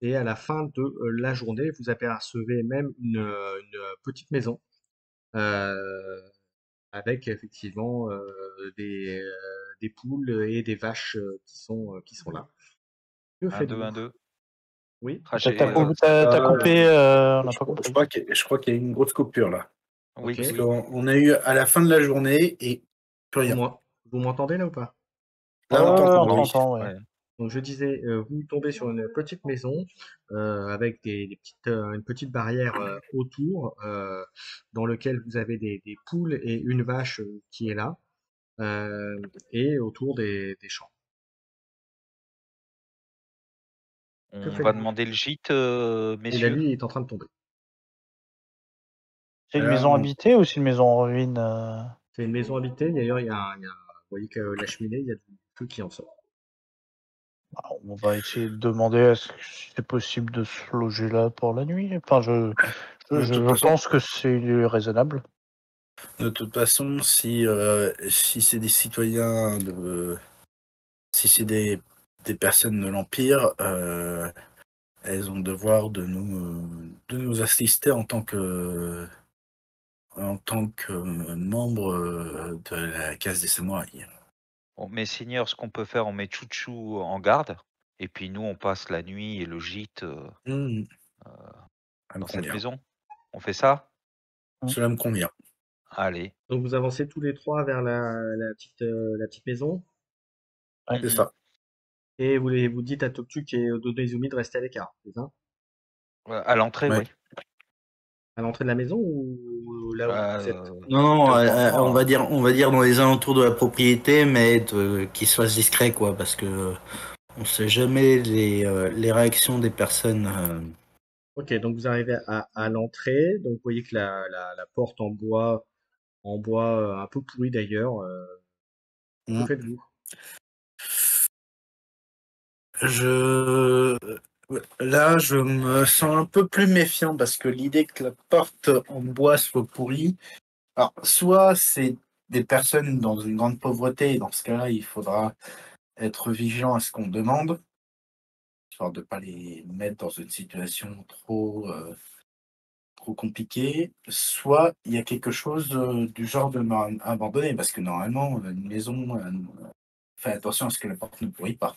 Et à la fin de la journée, vous apercevez même une petite maison euh, avec effectivement des poules et des vaches qui sont là. Que 1, 2, faites-vous? 1, 2. Oui? Ah, T'as j'ai, t'as coupé, on n'a Je pas crois compris. je crois qu'il y a eu une grosse coupure là. oui, Ok. Parce oui. qu'on a eu à la fin de la journée et plus rien. Vous m'entendez là ou pas? Là, on t'entend, On oui. t'entend, ouais. Ouais. Donc je disais, vous tombez sur une petite maison avec une petite barrière autour, dans lequel vous avez des poules et une vache qui est là, et autour des champs. Que On va faites-vous? demander le gîte, Et la messieurs? nuit est en train de tomber. C'est une Là, maison habitée ou c'est une maison en ruine C'est une maison habitée, d'ailleurs, vous voyez que la cheminée, il y a du feu qui en sort. On va essayer de demander si c'est possible de se loger là pour la nuit. Enfin, de toute je façon, pense que c'est raisonnable. si c'est des citoyens si c'est des personnes de l'Empire, elles ont le devoir de nous assister en tant que membre de la case des samouraïs. Bon, mes seigneurs, ce qu'on peut faire, on met Chouchou en garde, et puis nous, on passe la nuit et le gîte Ça me dans cette convient. maison. On fait ça? Cela me convient. Allez. Donc vous avancez tous les trois vers la petite maison, Ouais. C'est Mhm. ça. et vous dites à Toktuk et Dodoizumi de rester à l'écart, c'est ça? À l'entrée, Ouais. oui. À l'entrée de la maison ou là où vous êtes? Non, devant, on va dire dans les alentours de la propriété, mais qu'ils soient discrets, quoi, parce que on sait jamais les réactions des personnes. Ok, donc vous arrivez à l'entrée, donc vous voyez que la porte en bois un peu pourri d'ailleurs. Que Mm. faites-vous? Je Là, je me sens un peu plus méfiant parce que l'idée que la porte en bois soit pourrie, alors soit c'est des personnes dans une grande pauvreté, et dans ce cas-là, il faudra être vigilant à ce qu'on demande, histoire de pas les mettre dans une situation trop compliqué, soit il y a quelque chose du genre de abandonné, parce que normalement, une maison, fait attention à ce que la porte ne pourrit pas.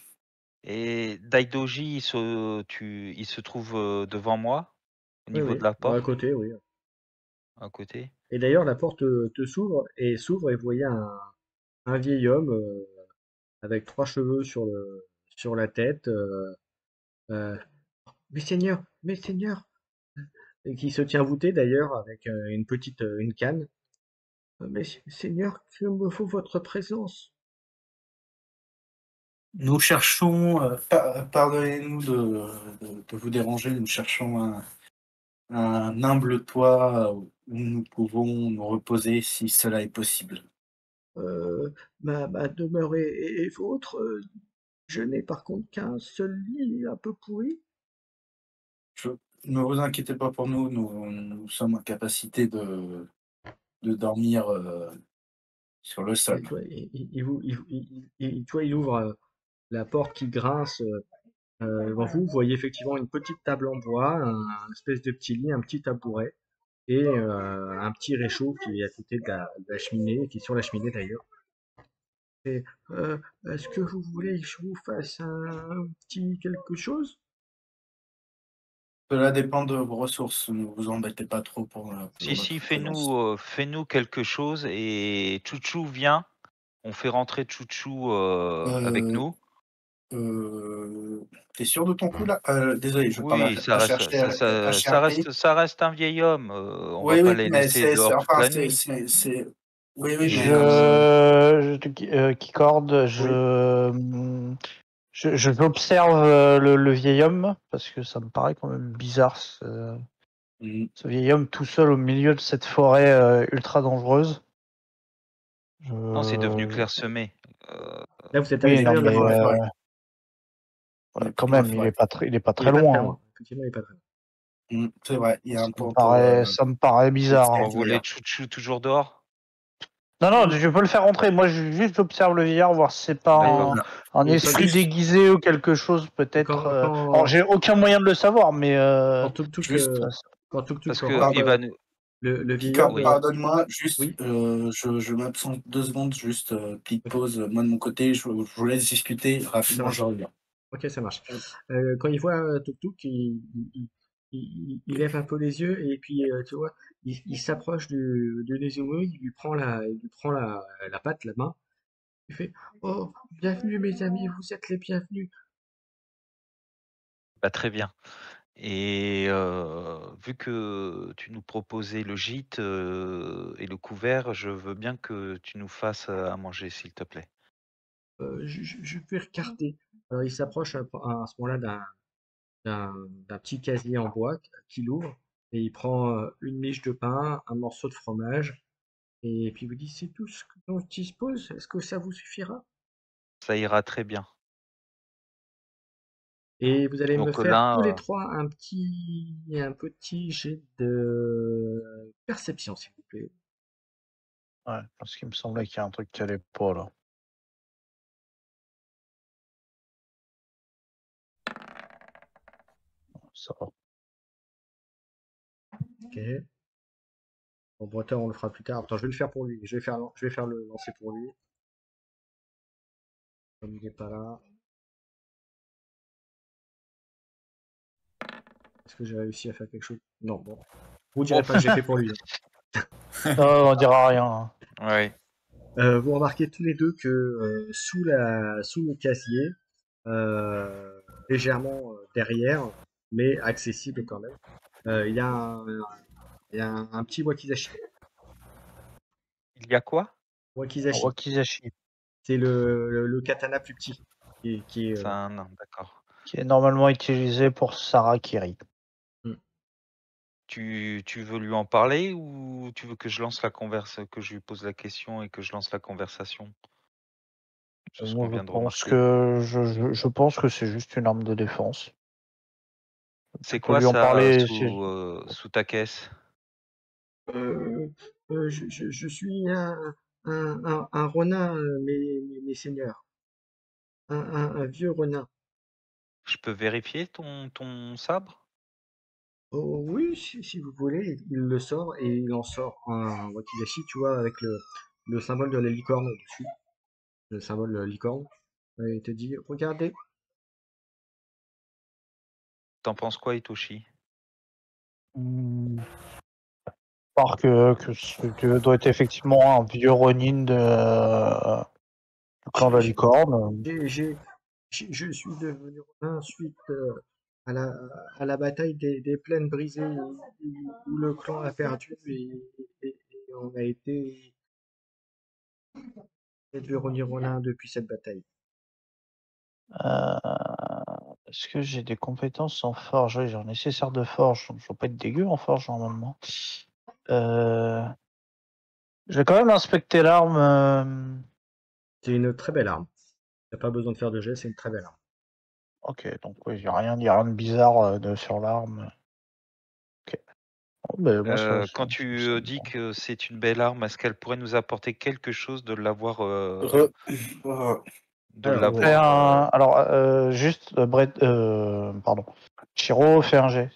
Et Daidoji, il se trouve devant moi, au Oui, niveau de oui. la À porte, côté, oui. à côté. Et d'ailleurs, la porte te s'ouvre et vous voyez un vieil homme avec 3 cheveux sur la tête. Euh, mes seigneurs, et qui se tient voûté d'ailleurs avec une canne. Mais seigneur, que me faut votre présence? Nous cherchons, pardonnez-nous de vous déranger, nous cherchons un humble toit où nous pouvons nous reposer si cela est possible. Ma demeure est vôtre. Je n'ai par contre qu'un seul lit un peu pourri. Je Ne vous inquiétez pas pour nous, nous sommes en capacité de dormir, sur le Et sol. il ouvre la porte qui grince devant vous. Vous voyez effectivement une petite table en bois, un espèce de petit lit, un petit tabouret et un petit réchaud qui est à côté de la cheminée, qui est sur la cheminée d'ailleurs. Et est-ce que vous voulez que je vous fasse un petit quelque chose? Cela dépend de vos ressources, ne vous embêtez pas trop pour Si, notre présence. fais-nous quelque chose et Chouchou vient. On fait rentrer Chouchou avec Heu nous. Tu sûr de ton coup là? Désolé, je parle Oui, ça à reste, HRP. ça reste un vieil homme. On va Oui, pas oui, les mais laisser dehors toute enfin, la nuit. oui, oui, mais Et Keycord, oui. j'observe le vieil homme parce que ça me paraît quand même bizarre Mmh. ce vieil homme tout seul au milieu de cette forêt ultra dangereuse. non, c'est devenu Je- clairsemé. Là, vous êtes à Oui, non, l'extérieur de la mais Dans la forêt. forêt. On voilà, est plus quand dans la même, il forêt. est pas Il est très pas très loin. loin. Effectivement, il est pas très loin. C'est vrai, il y a un Ça me paraît bizarre. On d'escalier voulait là. Chouchou toujours dehors. Non, je peux le faire rentrer. Moi, juste j'observe le vieillard, voir si c'est pas Et, D'accord. un et quand, esprit Juste déguisé ou quelque chose, et peut-être. quand, Alors, quand, j'ai aucun moyen de le savoir, mais quand Tuk Tuk, juste quand Tuk Tuk Parce que il rentre, va nous. le vieil Picard, homme, Oui. pardonne-moi, juste, oui, je m'absente 2 secondes, juste, petite ok, pause, moi de mon côté, je vous laisse discuter ça rapidement, je marche. reviens. Ok, ça marche. Quand il voit Tuk Tuk, il lève un peu les yeux et puis, tu vois, il s'approche du Nezumi, il lui prend la patte, la main. Il fait, oh, bienvenue mes amis, vous êtes les bienvenus. Bah, très bien. Et vu que tu nous proposais le gîte et le couvert, je veux bien que tu nous fasses à manger, s'il te plaît. Je vais regarder. Alors il s'approche à ce moment-là d'un petit casier en bois qu'il ouvre et il prend une miche de pain, un morceau de fromage et puis il vous dit c'est tout ce dont je dispose. Est-ce que ça vous suffira? Ça ira très bien. Et vous allez me Donc faire tous les là, trois un petit jet de perception, s'il vous plaît. ouais, parce qu'il me semblait qu'il y a un truc qui allait pas là. Ça va. Ok. Bon, Breton, on le fera plus tard. Attends, je vais le faire pour lui. Je vais faire le lancer pour lui. Comme il n'est pas là. Est-ce que j'ai réussi à faire quelque chose? Non, bon. Vous direz pas que j'ai fait pour lui. Non, on dira rien. ouais. Vous remarquez tous les deux que sous le casier, légèrement derrière, mais accessible quand même, il y a un petit wakizashi. Il y a quoi? Un Wakizashi, wakizashi, c'est le katana plus petit. C'est un nain, d'accord. qui est normalement utilisé pour Sarakiri. Hmm. Tu veux lui en parler ou tu veux que je lance que je lui pose la question et que je lance la conversation sur ce qu'on Moi, vient de remarquer? je pense que c'est juste une arme de défense. C'est Tu peux quoi lui en ça parler. sous ta caisse? Euh, je suis un renard, mes seigneurs. Un vieux renard. Je peux vérifier ton sabre? Oh oui, si vous voulez, il le sort et il en sort un wakizashi, tu vois, avec le symbole de la licorne dessus, le symbole licorne. Et il te dit, regardez, T'en penses quoi, Itoshi? Part que ce doit être effectivement un vieux Ronin du clan de la j'ai- licorne. je suis devenu Ronin suite à à la bataille des plaines brisées où le clan a perdu et on a été devenu Ronin depuis cette bataille. Euh, Est-ce que j'ai des compétences en forge? Oui, j'ai un nécessaire de forge, donc je dois pas être dégueu en forge normalement. Je vais quand même inspecter l'arme. C'est une très belle arme. T'as pas besoin de faire de jet, c'est une très belle arme. Ok, donc oui, il n'y a rien de bizarre sur l'arme. Ok. Bon, ben, moi, Quand tu ça me dis va. que c'est une belle arme, est-ce qu'elle pourrait nous apporter quelque chose de l'avoir Alors, Fais alors, juste, Brett, pardon. Chiro, fais un jet.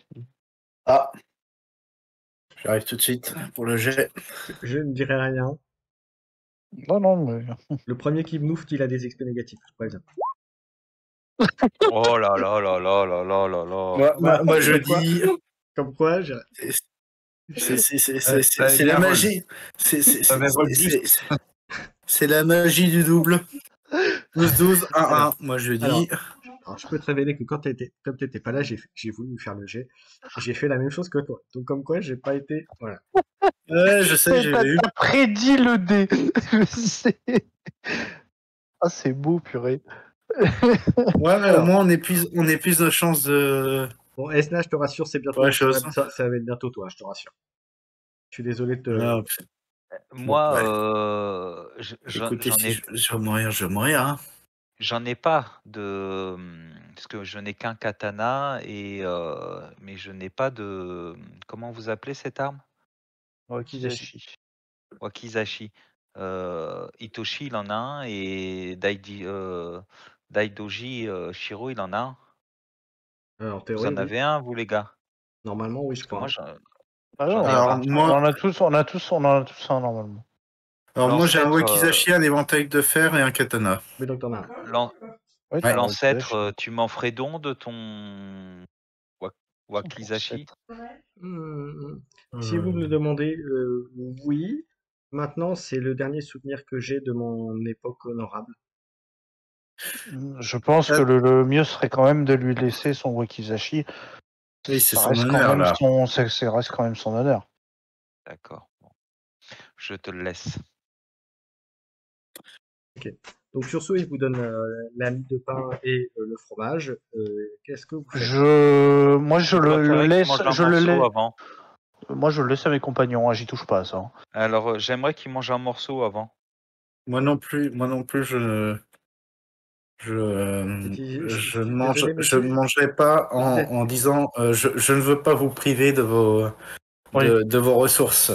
Ah, j'arrive tout de suite pour le jet. je ne dirai rien. Non, mais... Le premier qui me moufte, il a des XP négatifs, je préviens. Oh là là là là là là là là. Moi, je Comme quoi, dis, comme quoi, c'est la magie. C'est la magie du double. 12-12, 1-1. Alors, Moi, je alors, dis. alors, je peux te révéler que comme t'étais pas là, j'ai voulu faire le jet. J'ai fait la même chose que toi. Donc, comme quoi, j'ai pas été. Voilà. Ouais, je sais, j'ai vu. T'as prédit le dé. Je sais. Ah, c'est beau, purée. Ouais, mais au Alors, moins, on épuise nos chances de. bon, Esna, je te rassure, c'est bientôt. Ouais, chose. Ça va être bientôt toi, je te rassure. Je suis désolé de te. Ah, bon, Moi, ouais. Écoutez, si je vais mourir, je vais mourir. Hein. j'en ai pas de parce que je n'ai qu'un katana mais je n'ai pas de comment vous appelez cette arme? Wakizashi. Wakizashi. Itoshi, il en a un et Daidoji, Shiro, il en a un. En Vous théorie, en oui. avez un, vous, les gars? Normalement, oui, je Parce que moi, crois. Ah j'en non, ai Alors, pas. on moi, en a tous un normalement. j'ai un L'ancêtre, Wakizashi, un éventail de fer et un katana. Mais donc, t'en as un. Ouais, t'as un l'ancêtre, Wakizashi. tu m'en ferais don de ton Wakizashi? Hmm, Si vous me le demandez, oui. Maintenant, c'est le dernier souvenir que j'ai de mon époque honorable. Je pense que le mieux serait quand même de lui laisser son Wakizashi. Oui, c'est Ça son reste quand honneur, même là. ça reste quand même son honneur. D'accord. Bon. Je te le laisse. Donc sur ce, il vous donne la mie de pain et le fromage. Qu'est-ce que vous faites? Moi, je Je le préférais qu'il laisse, mange un je le morceau laisse. avant. Moi, je le laisse à mes compagnons. Hein, j'y touche pas à ça. Hein. Alors, j'aimerais qu'il mange un morceau avant. Moi non plus, je Je suis désolé, je ne monsieur. mangerai pas Vous êtes- en disant je ne veux pas vous priver de de vos ressources.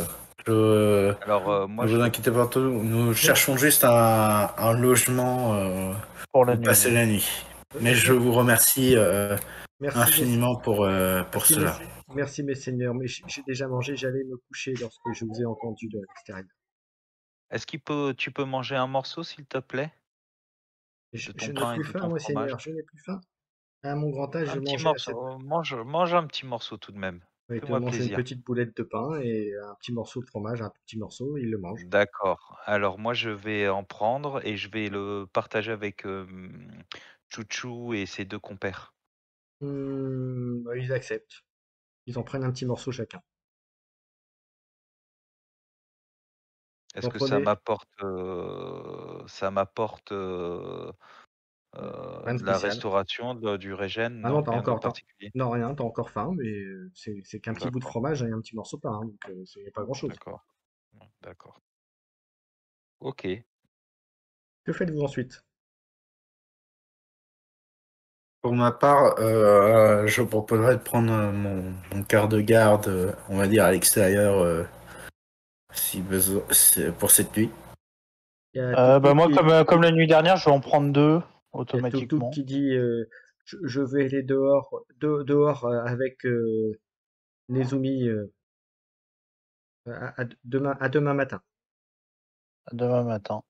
Alors, Ne moi, vous je inquiétez pas, nous cherchons juste un logement Pour la où passer nuit. la nuit. Mais je vous remercie Merci, infiniment pour cela. merci, mes seigneurs. Mais j'ai déjà mangé. J'allais me coucher lorsque je vous ai entendu de l'extérieur. est-ce tu peux manger un morceau, s'il te plaît, de ton Je n'ai pain et plus de faim, ton moi, fromage? seigneur. Je n'ai plus faim. À mon grand âge, Un je petit mangeais à cette. morceau. Mange un petit morceau tout de même. Il te Fais-moi mange une plaisir. petite boulette de pain et un petit morceau de fromage, un tout petit morceau, il le mange. D'accord. Alors moi, je vais en prendre et je vais le partager avec Chouchou et ses deux compères. Ils acceptent. Ils en prennent un petit morceau chacun. Est-ce Vous en que ça prenez m'apporte rien de de la spécial. restauration, du régène? Ah non, Non, rien de particulier. non, rien, t'as encore faim, mais c'est qu'un petit bout de D'accord, fromage et un petit morceau de pain, hein, donc c'est pas grand-chose. d'accord, d'accord. Ok. Que faites-vous ensuite? Pour ma part, je proposerais de prendre mon quart de garde, on va dire, à l'extérieur, si besoin, pour cette nuit. Il y a Tuk-Tuk Moi, comme la nuit dernière, je vais en prendre 2 il y a Tuk-Tuk automatiquement. qui dit je vais aller dehors avec Nezumi à demain matin. Demain matin.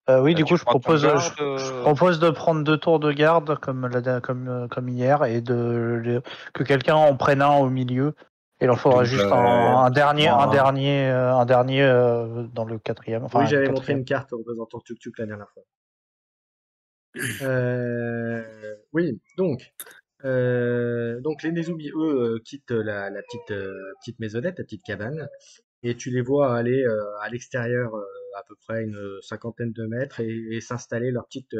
Oui, du Tu coup, je prends ton propose, garde, je propose de prendre 2 tours de garde comme hier et que quelqu'un en prenne un au milieu. Il en faudra juste un dernier dans le 4e. Enfin, Oui, le j'avais montré 4e. une carte représentant Tuk-Tuk la dernière fois. Oui, donc les Nezumi, eux, quittent la petite maisonnette, la petite cabane, et tu les vois aller à l'extérieur à peu près une cinquantaine de mètres et s'installer leur petite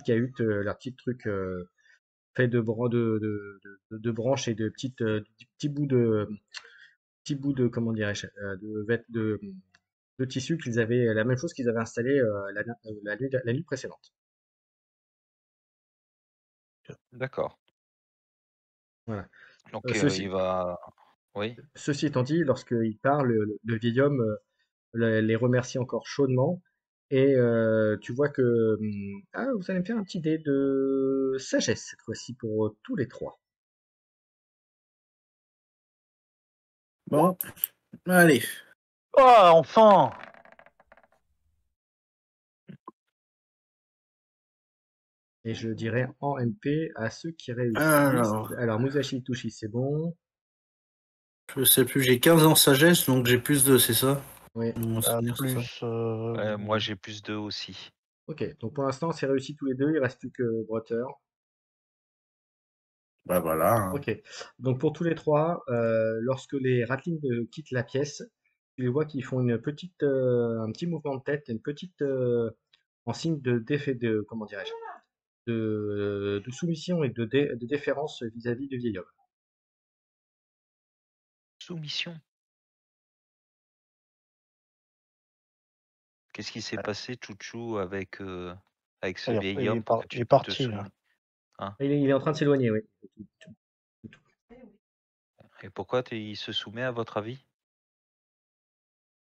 cahute, leur petit truc fait de branches et de petits bouts de comment dirais-je, de tissu qu'ils avaient la même chose qu'ils avaient installé la nuit précédente. D'accord. Voilà. Donc Ceci, il va. Oui. ceci étant dit, lorsqu'il parle, le vieil homme les remercie encore chaudement. Et tu vois que vous allez me faire un petit dé de sagesse cette fois-ci pour tous les trois. Bon, allez. Oh, enfin! Et je dirais en MP à ceux qui réussissent. Alors, Alors Musashi Tushi, c'est bon. je sais plus, j'ai 15 ans sagesse, donc j'ai plus de, c'est ça? Oui. Mon souvenir, c'est ça. Plus. Moi j'ai plus 2 aussi. Ok. Donc pour l'instant, c'est réussi tous les deux. Il reste plus que Brother. Bah voilà. Hein. Ok. Donc pour tous les trois, lorsque les Ratlings quittent la pièce, tu les vois qu'ils font un petit mouvement de tête, une petite en signe de défait de comment dirais-je, de soumission et de déférence vis-à-vis du vieil homme. Soumission. Qu'est-ce qui s'est passé, Chouchou, avec ce vieil homme que Il est tu te parti. soumets? Il est en train de s'éloigner, oui. Et pourquoi il se soumet à votre avis?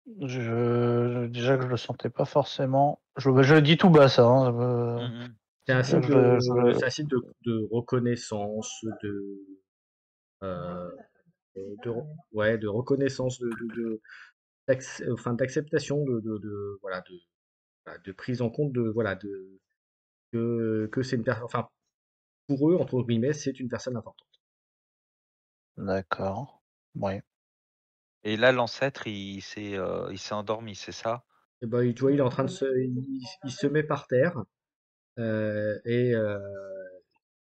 Déjà que je le sentais pas forcément. Je le dis tout bas, ça. Hein, Mmh. C'est un signe je- c'est un signe de reconnaissance, euh, ouais, de reconnaissance, enfin, d'acceptation, voilà, voilà, de prise en compte voilà, que c'est une personne, enfin, pour eux, entre guillemets, c'est une personne importante. D'accord. Oui. Et là, l'ancêtre, il s'est endormi, c'est ça? Et ben, tu vois, il est en train il se met par terre, euh, et, euh,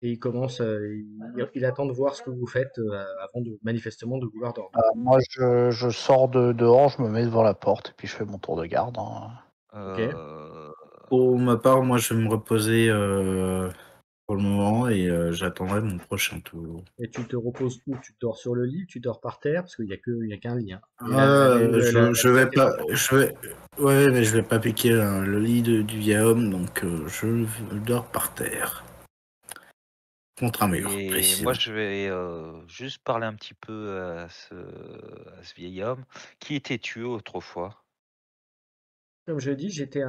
et il commence, il attend de voir ce que vous faites avant manifestement de vouloir dormir. Moi, je sors dehors, je me mets devant la porte et puis je fais mon tour de garde. Hein. Ok. Pour ma part, moi, je vais me reposer pour le moment et j'attendrai mon prochain tour. Et tu te reposes où? Tu dors sur le lit, tu dors par terre, parce qu'il y a qu'un lit, hein. Et Je vais maisonnette est pas, en ouais, mais je vais pas piquer le lit du vieil homme, donc je dors par terre. Contre un mur, Et moi, précisément. je vais juste parler un petit peu à ce vieil homme. Qui étais-tu autrefois? Comme je dis, j'étais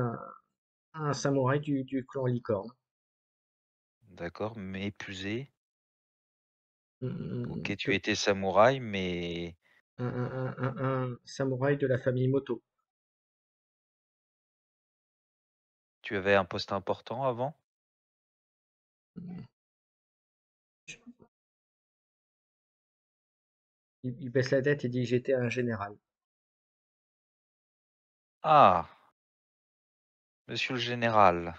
un samouraï du clan Licorne. D'accord, mais épuisé. Mm, Ok, tu que- étais samouraï, mais un samouraï de la famille Moto. tu avais un poste important avant? Il baisse la tête et dit j'étais un général. Ah, monsieur le général.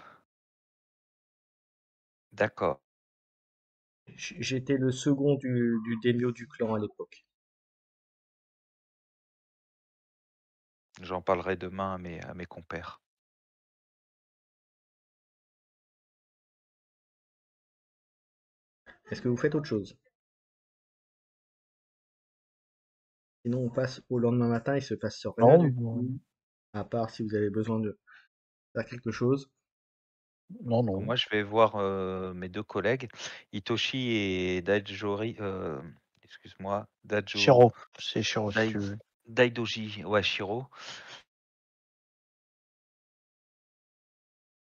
D'accord. J'étais le second du daimyo du clan à l'époque. J'en parlerai demain à mes compères. Est-ce que vous faites autre chose? Sinon, on passe au lendemain matin, il se passe rien Non, du tout, à part si vous avez besoin de faire quelque chose. non. Moi, je vais voir mes 2 collègues, Hitoshi et Daijori, excuse-moi, Shiro, c'est Shiro si Dai tu veux. Daidoji, ouais, Shiro.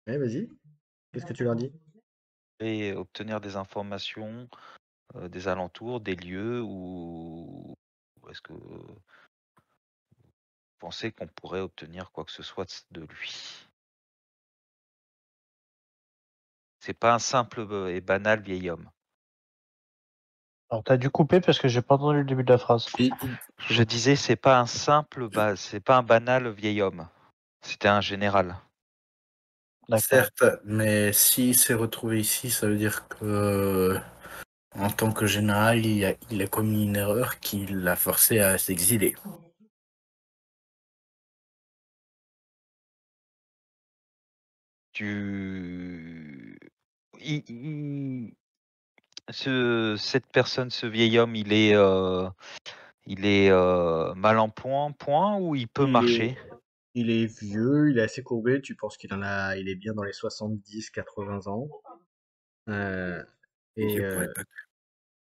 Ouais, vas-y. Qu'est-ce que tu leur dis? Et obtenir des informations des alentours, des lieux, ou est-ce que vous pensez qu'on pourrait obtenir quoi que ce soit de lui? C'est pas un simple et banal vieil homme. Alors, t'as dû couper parce que j'ai pas entendu le début de la phrase. Je disais, c'est pas un simple, c'est pas un banal vieil homme. C'était un général. D'accord. Certes, mais s'il s'est retrouvé ici, ça veut dire que, en tant que général, il a commis une erreur qui l'a forcé à s'exiler. Cette personne, ce vieil homme, il est mal en point, ou il peut marcher? Il est vieux, il est assez courbé, tu penses il est bien dans les 70-80 ans. Et Je pourrais pas.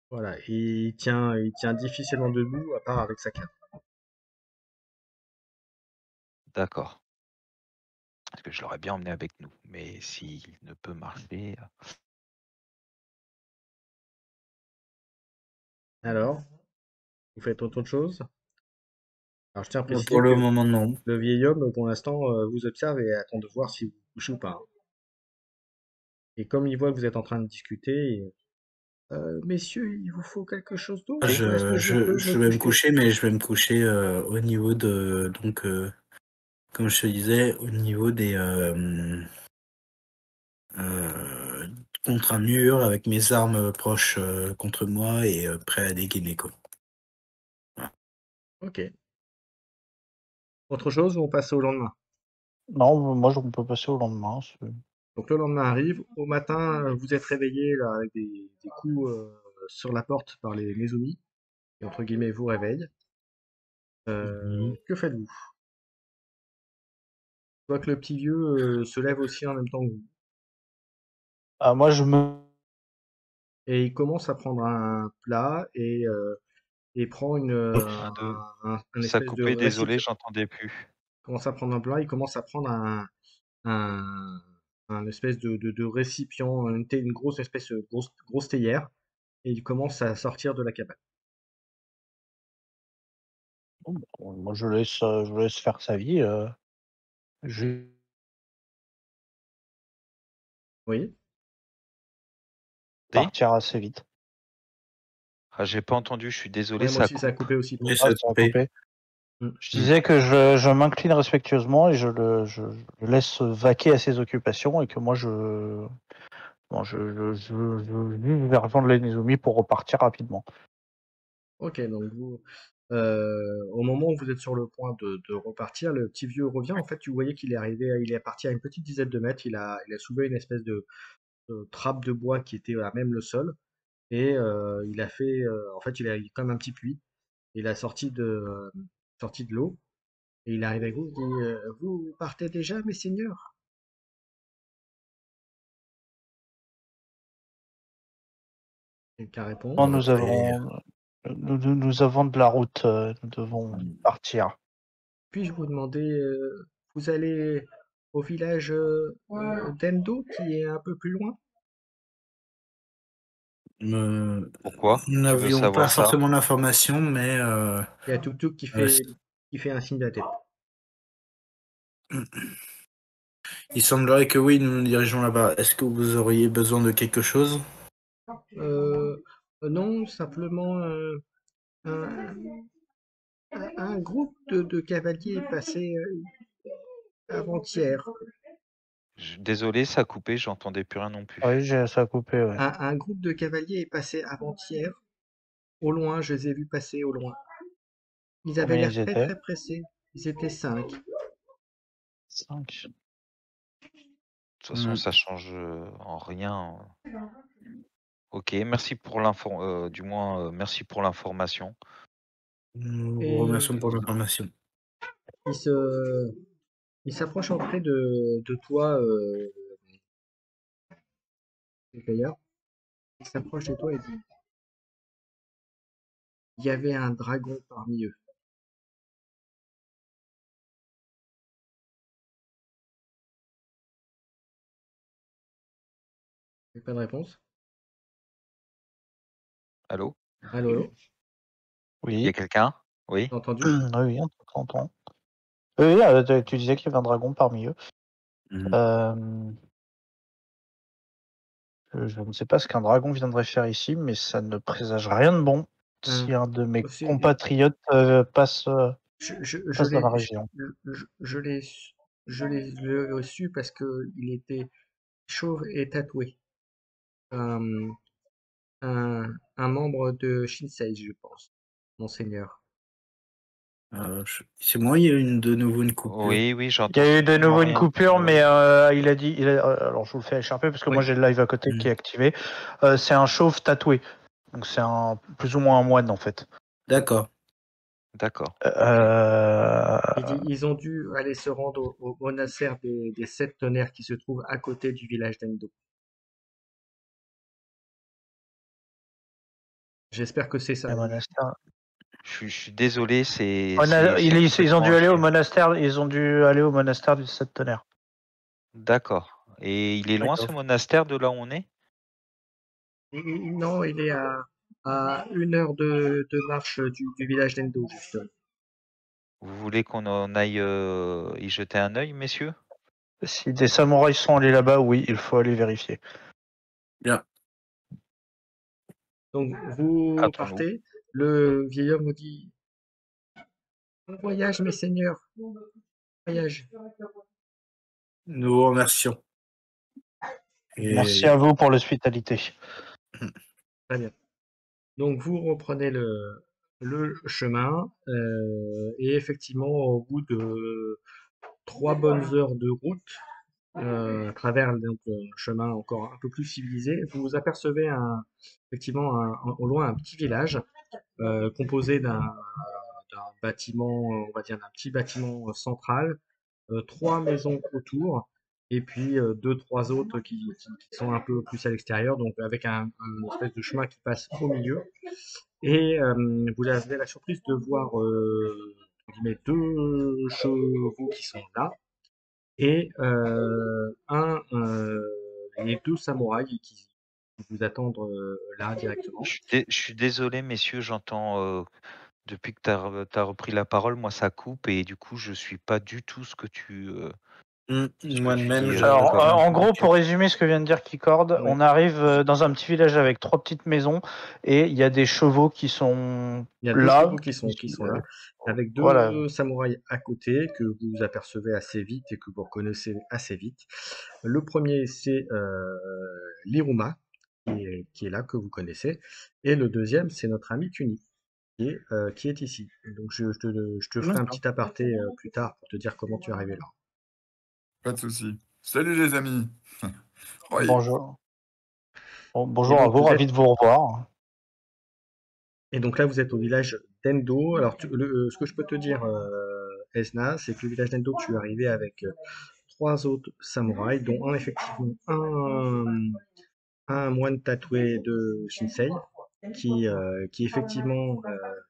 voilà, il tient difficilement debout, à part avec sa canne. D'accord. Parce que je l'aurais bien emmené avec nous, mais s'il ne peut marcher. Alors, vous faites autre chose? Alors, je tiens à préciser Pour le que moment, non. le vieil homme, pour l'instant, vous observe et attend de voir si vous bougez ou pas. Et comme il voit que vous êtes en train de discuter, messieurs, il vous faut quelque chose d'autre? Est-ce que je peux Je me vais me coucher? coucher, mais je vais me coucher au niveau de, donc, comme je te disais, au niveau des, euh, contre un mur avec mes armes proches contre moi et prêt à dégainer, quoi. Ok. Autre chose ou on passe au lendemain? Non, moi, on peut passer au lendemain. Donc le lendemain arrive. Au matin, vous êtes réveillé là, avec des coups sur la porte par les Nezumi, qui entre guillemets vous réveillent. Que faites-vous? Je vois que le petit vieux se lève aussi en même temps que vous. Ah, moi, je me. Et il commence à prendre un plat et prend Un, deux. un Ça espèce de coupait, désolé, récipient. j'entendais plus. Il commence à prendre un plat, il commence à prendre un, un espèce de récipient, une grosse espèce de grosse théière, et il commence à sortir de la cabane. Bon, moi, je laisse faire sa vie. Je Oui? Des partir assez vite. Ah, j'ai pas entendu, je suis désolé, Ouais, moi ça aussi, ça a coupe. coupé aussi pour Et moi. ça a Ça a coupé. coupé. Mm. Je disais que je m'incline respectueusement et je le laisse vaquer à ses occupations et que moi, bon, je vais rejoindre les Nezumi pour repartir rapidement. Ok, donc au moment où vous êtes sur le point de repartir, le petit vieux revient. En fait, tu voyais qu'il est arrivé, il est parti à une petite dizaine de mètres. Il a soulevé une espèce de trappe de bois qui était à même le sol. Et il a fait, en fait, il a comme un petit puits. Il a sorti de l'eau. Et il arrive avec vous, il dit, vous partez déjà, mes seigneurs? Quelqu'un répond. Non, Après, nous avons de la route. Nous devons partir. Puis-je vous demander, vous allez au village d'Endo, qui est un peu plus loin? Pourquoi nous tu veux n'avions pas savoir ça? forcément l'information, mais Il y a Toutou euh, qui fait un signe de la tête. il semblerait que oui, nous nous dirigeons là-bas. Est-ce que vous auriez besoin de quelque chose? Non, simplement un, un groupe de cavaliers est passé avant-hier. Désolé, ça a coupé, j'entendais plus rien non plus. Oui, ça a coupé. Ouais. Un groupe de cavaliers est passé avant-hier. Au loin, je les ai vus passer au loin. Ils avaient Combien l'air ils très étaient? très pressés. Ils étaient 5. 5. De toute façon, ça change en rien. Ok, merci pour merci pour l'information. Nous vous Et remercions pour l'information. il se, il s'approche auprès de toi, Gaillard. Il s'approche de toi et dit, il y avait un dragon parmi eux. Pas de réponse. Allô? Allô, allô? Il y a Oui. quelqu'un? Oui? T'as entendu? Oui, on t'entend. Oui, tu disais qu'il y avait un dragon parmi eux. Mhm. Je ne sais pas ce qu'un dragon viendrait faire ici, mais ça ne présage rien de bon si un de mes Aussi, compatriotes passe dans la région. je l'ai su parce que il était chauve et tatoué. Euh, un membre de Shinsei, je pense, monseigneur. C'est moi, il y a de nouveau une coupure. Oui, Il y j'entends a eu de strictement nouveau une rien. coupure, mais il a dit. Alors, je vous le fais échapper parce que Oui. moi j'ai le live à côté qui est activé. C'est un chauve tatoué. Donc, c'est plus ou moins un moine en fait. D'accord. D'accord. Il dit, ils ont dû aller se rendre au monastère des Sept Tonnerres qui se trouve à côté du village d'Endo. J'espère que c'est ça. le monastère. Je suis désolé, c'est Ils ont dû complètement aller au chiant. monastère. Ils ont dû aller au monastère du Sept Tonnerres. D'accord. Et il est loin ce D'accord. monastère de là où on est? Non, il est à 1 heure de marche du village d'Endo, justement. Vous voulez qu'on en aille y jeter un œil, messieurs? Si des samouraïs sont allés là-bas, oui, il faut aller vérifier. Bien. Donc, vous Hâtons-nous. partez. Le vieil homme vous dit, bon voyage, mes seigneurs. Bon voyage. Nous vous remercions. Et- Merci à vous pour l'hospitalité. Très bien. Donc, vous reprenez le chemin. Et effectivement, au bout de 3 bonnes heures de route, à travers donc, un chemin encore un peu plus civilisé, vous apercevez effectivement au loin un petit village composé d'un bâtiment, on va dire d'un petit bâtiment central, 3 maisons autour, et puis 2, 3 autres qui sont un peu plus à l'extérieur, donc avec un espèce de chemin qui passe au milieu. Et vous avez la surprise de voir entre guillemets, 2 chevaux qui sont là et les 2 samouraïs qui vous attendent là directement. Je suis désolé, messieurs, j'entends depuis que tu as repris la parole, moi ça coupe et du coup je suis pas du tout ce que tu Moi de tu même, dis. Alors, en gros, Ok. pour résumer ce que vient de dire Keycord, Ouais. on arrive dans un petit village avec 3 petites maisons et il y a des chevaux qui sont Il y a 2 là. chevaux qui sont là, avec 2 Voilà. samouraïs à côté que vous apercevez assez vite et que vous reconnaissez assez vite. Le premier, c'est l'Iruma, qui est là, que vous connaissez. Et le deuxième, c'est notre ami Kuni, qui est ici. Donc je te ferai un D'accord. petit aparté plus tard pour te dire comment tu es arrivé là. Pas de souci. Salut les amis. Oui. Bonjour. Bonjour Et à donc vous, ravi de vous revoir. Et donc là, vous êtes au village d'Endo. Alors, ce que je peux te dire, Esna, c'est que le village d'Endo, tu es arrivé avec 3 autres samouraïs, dont effectivement un moine tatoué de Shinsei, qui effectivement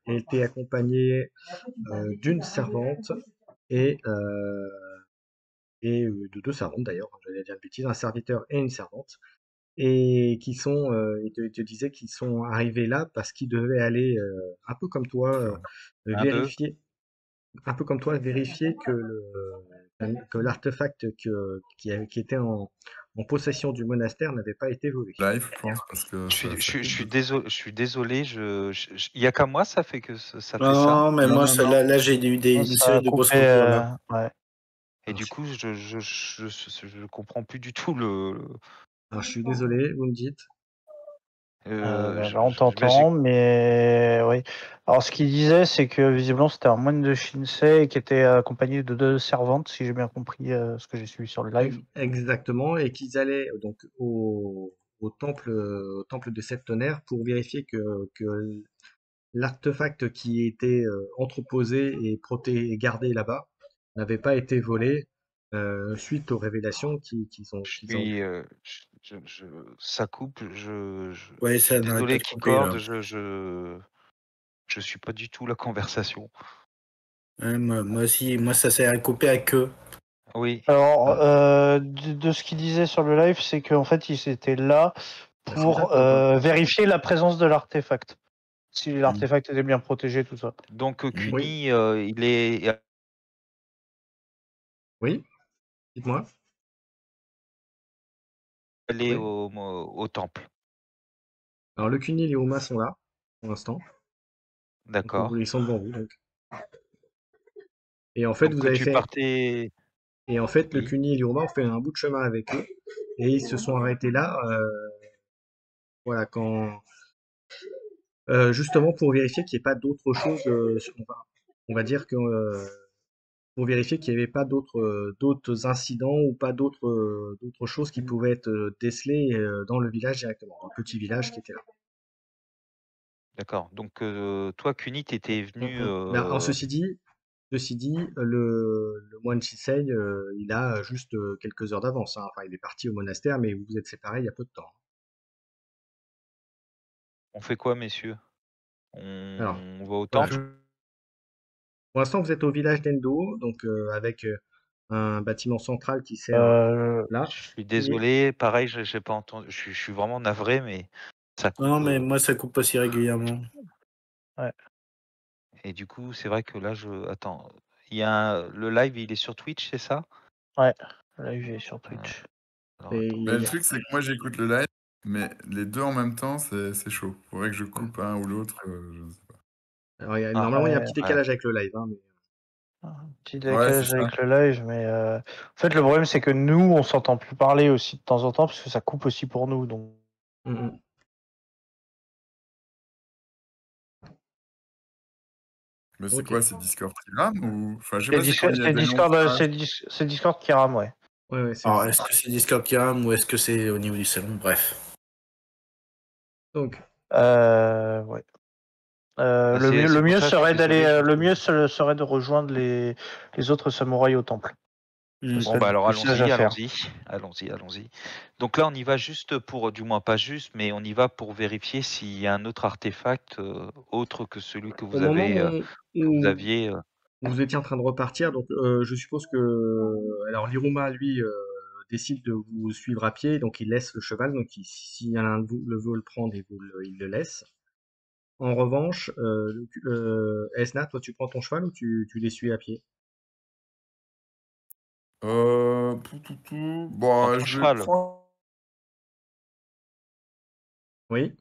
était accompagné d'une servante et, euh, et de 2 servantes d'ailleurs, j'allais dire une bêtise, un serviteur et une servante, et qui sont, ils te disaient qu'ils sont arrivés là parce qu'ils devaient aller, un peu comme toi, Un, deux. vérifier, un peu comme toi, vérifier que l'artefact qui était en possession du monastère n'avait pas été volé. Live, je pense, parce que Je suis désolé, il y a qu'à moi ça fait que ça fait ça. Non, mais Non, moi, non, non. là j'ai eu une Ça série a de grosses coupé, coupures là. ouais. Et du coup, je comprends plus du tout Alors, je suis désolé, vous me dites. Là, je- on je- t'entend, mais oui. Alors, ce qu'il disait, c'est que visiblement, c'était un moine de Shinsei qui était accompagné de 2 servantes, si j'ai bien compris ce que j'ai suivi sur le live. Exactement, et qu'ils allaient donc au temple de Sept Tonnerres pour vérifier que l'artefact qui était entreposé et gardé là-bas n'avait pas été volé suite aux révélations qu'ils ont eues. Ça coupe, Ouais, je suis ça n'arrête pas désolé de couper là. je suis pas du tout la conversation. Ouais, moi aussi, moi ça s'est coupé à queue. Oui. Alors, de ce qu'il disait sur le live, c'est qu'en fait, ils étaient là Elles sont pour d'accord, hein. vérifier la présence de l'artefact. Si l'artefact était bien protégé, tout ça. Donc Oui. Cuny, il est Oui, dites-moi. allé Oui. au temple. Alors le Cuny et les Homas sont là, pour l'instant. Donc, D'accord. ils sont devant vous. Donc. Et en fait, Donc vous avez tu fait. partais. Et en fait, le Oui. Cuny et les Homas ont fait un bout de chemin avec eux. Et ils se sont arrêtés là. Voilà, quand. Justement pour vérifier qu'il n'y ait pas d'autre chose. On va dire que. Pour vérifier qu'il n'y avait pas d'autres incidents ou pas d'autres choses qui pouvaient être décelées dans le village directement, dans le petit village qui était là. D'accord. Donc toi, Cuny, t'étais venu. Ben, ceci dit, le moine Shisei, il a juste quelques heures d'avance, hein. Enfin, il est parti au monastère, mais vous vous êtes séparés il y a peu de temps. On fait quoi, messieurs? Alors, On va au voilà. temple? Pour l'instant, vous êtes au village d'Endo, donc avec un bâtiment central qui sert là. Je suis désolé. Pareil, j'ai pas entendu. Je suis vraiment navré, mais ça coupe. Non, mais moi, ça coupe aussi régulièrement. Et du coup, c'est vrai que là, attends. Le live, il est sur Twitch, c'est ça? Ouais, là, il est sur Twitch. Alors, Et attends. Mais le truc, c'est que moi, j'écoute le live, mais les deux en même temps, c'est chaud. Faudrait que je coupe un ou l'autre, je sais pas. alors, Ah, normalement, il y a un ouais, petit décalage avec le live, hein, mais Un petit Ouais, décalage c'est avec ça. le live, mais en fait, le problème, c'est que nous, on s'entend plus parler aussi de temps en temps, parce que ça coupe aussi pour nous. Donc, Mm. Mais c'est Ok. quoi, c'est Discord qui rame ou... Enfin, je sais c'est pas, c'est quand il y a des longues Discord, phrases. c'est Discord qui rame, ouais. Ouais, c'est Alors, ça. est-ce que c'est Discord qui rame ou est-ce que c'est au niveau du salon? Bref. Donc, Ouais. Bah, Le c'est pour mieux ça, je suis serait d'aller, désolé, le mieux serait de rejoindre les autres samouraïs au temple. Mm. Ce Bon, serait bah le alors plus sage à faire. allons-y. Donc là, on y va juste pour, du moins pas juste, mais on y va pour vérifier s'il y a un autre artefact autre que celui que au vous moment où aviez. vous étiez en train de repartir, donc je suppose que alors Liruma lui décide de vous suivre à pied, donc il laisse le cheval, donc si l'un de vous le veut le prendre, il le laisse. En revanche, Esna, toi tu prends ton cheval ou tu les suis à pied? Tout. Prends Bon, ton je cheval. prends... Oui,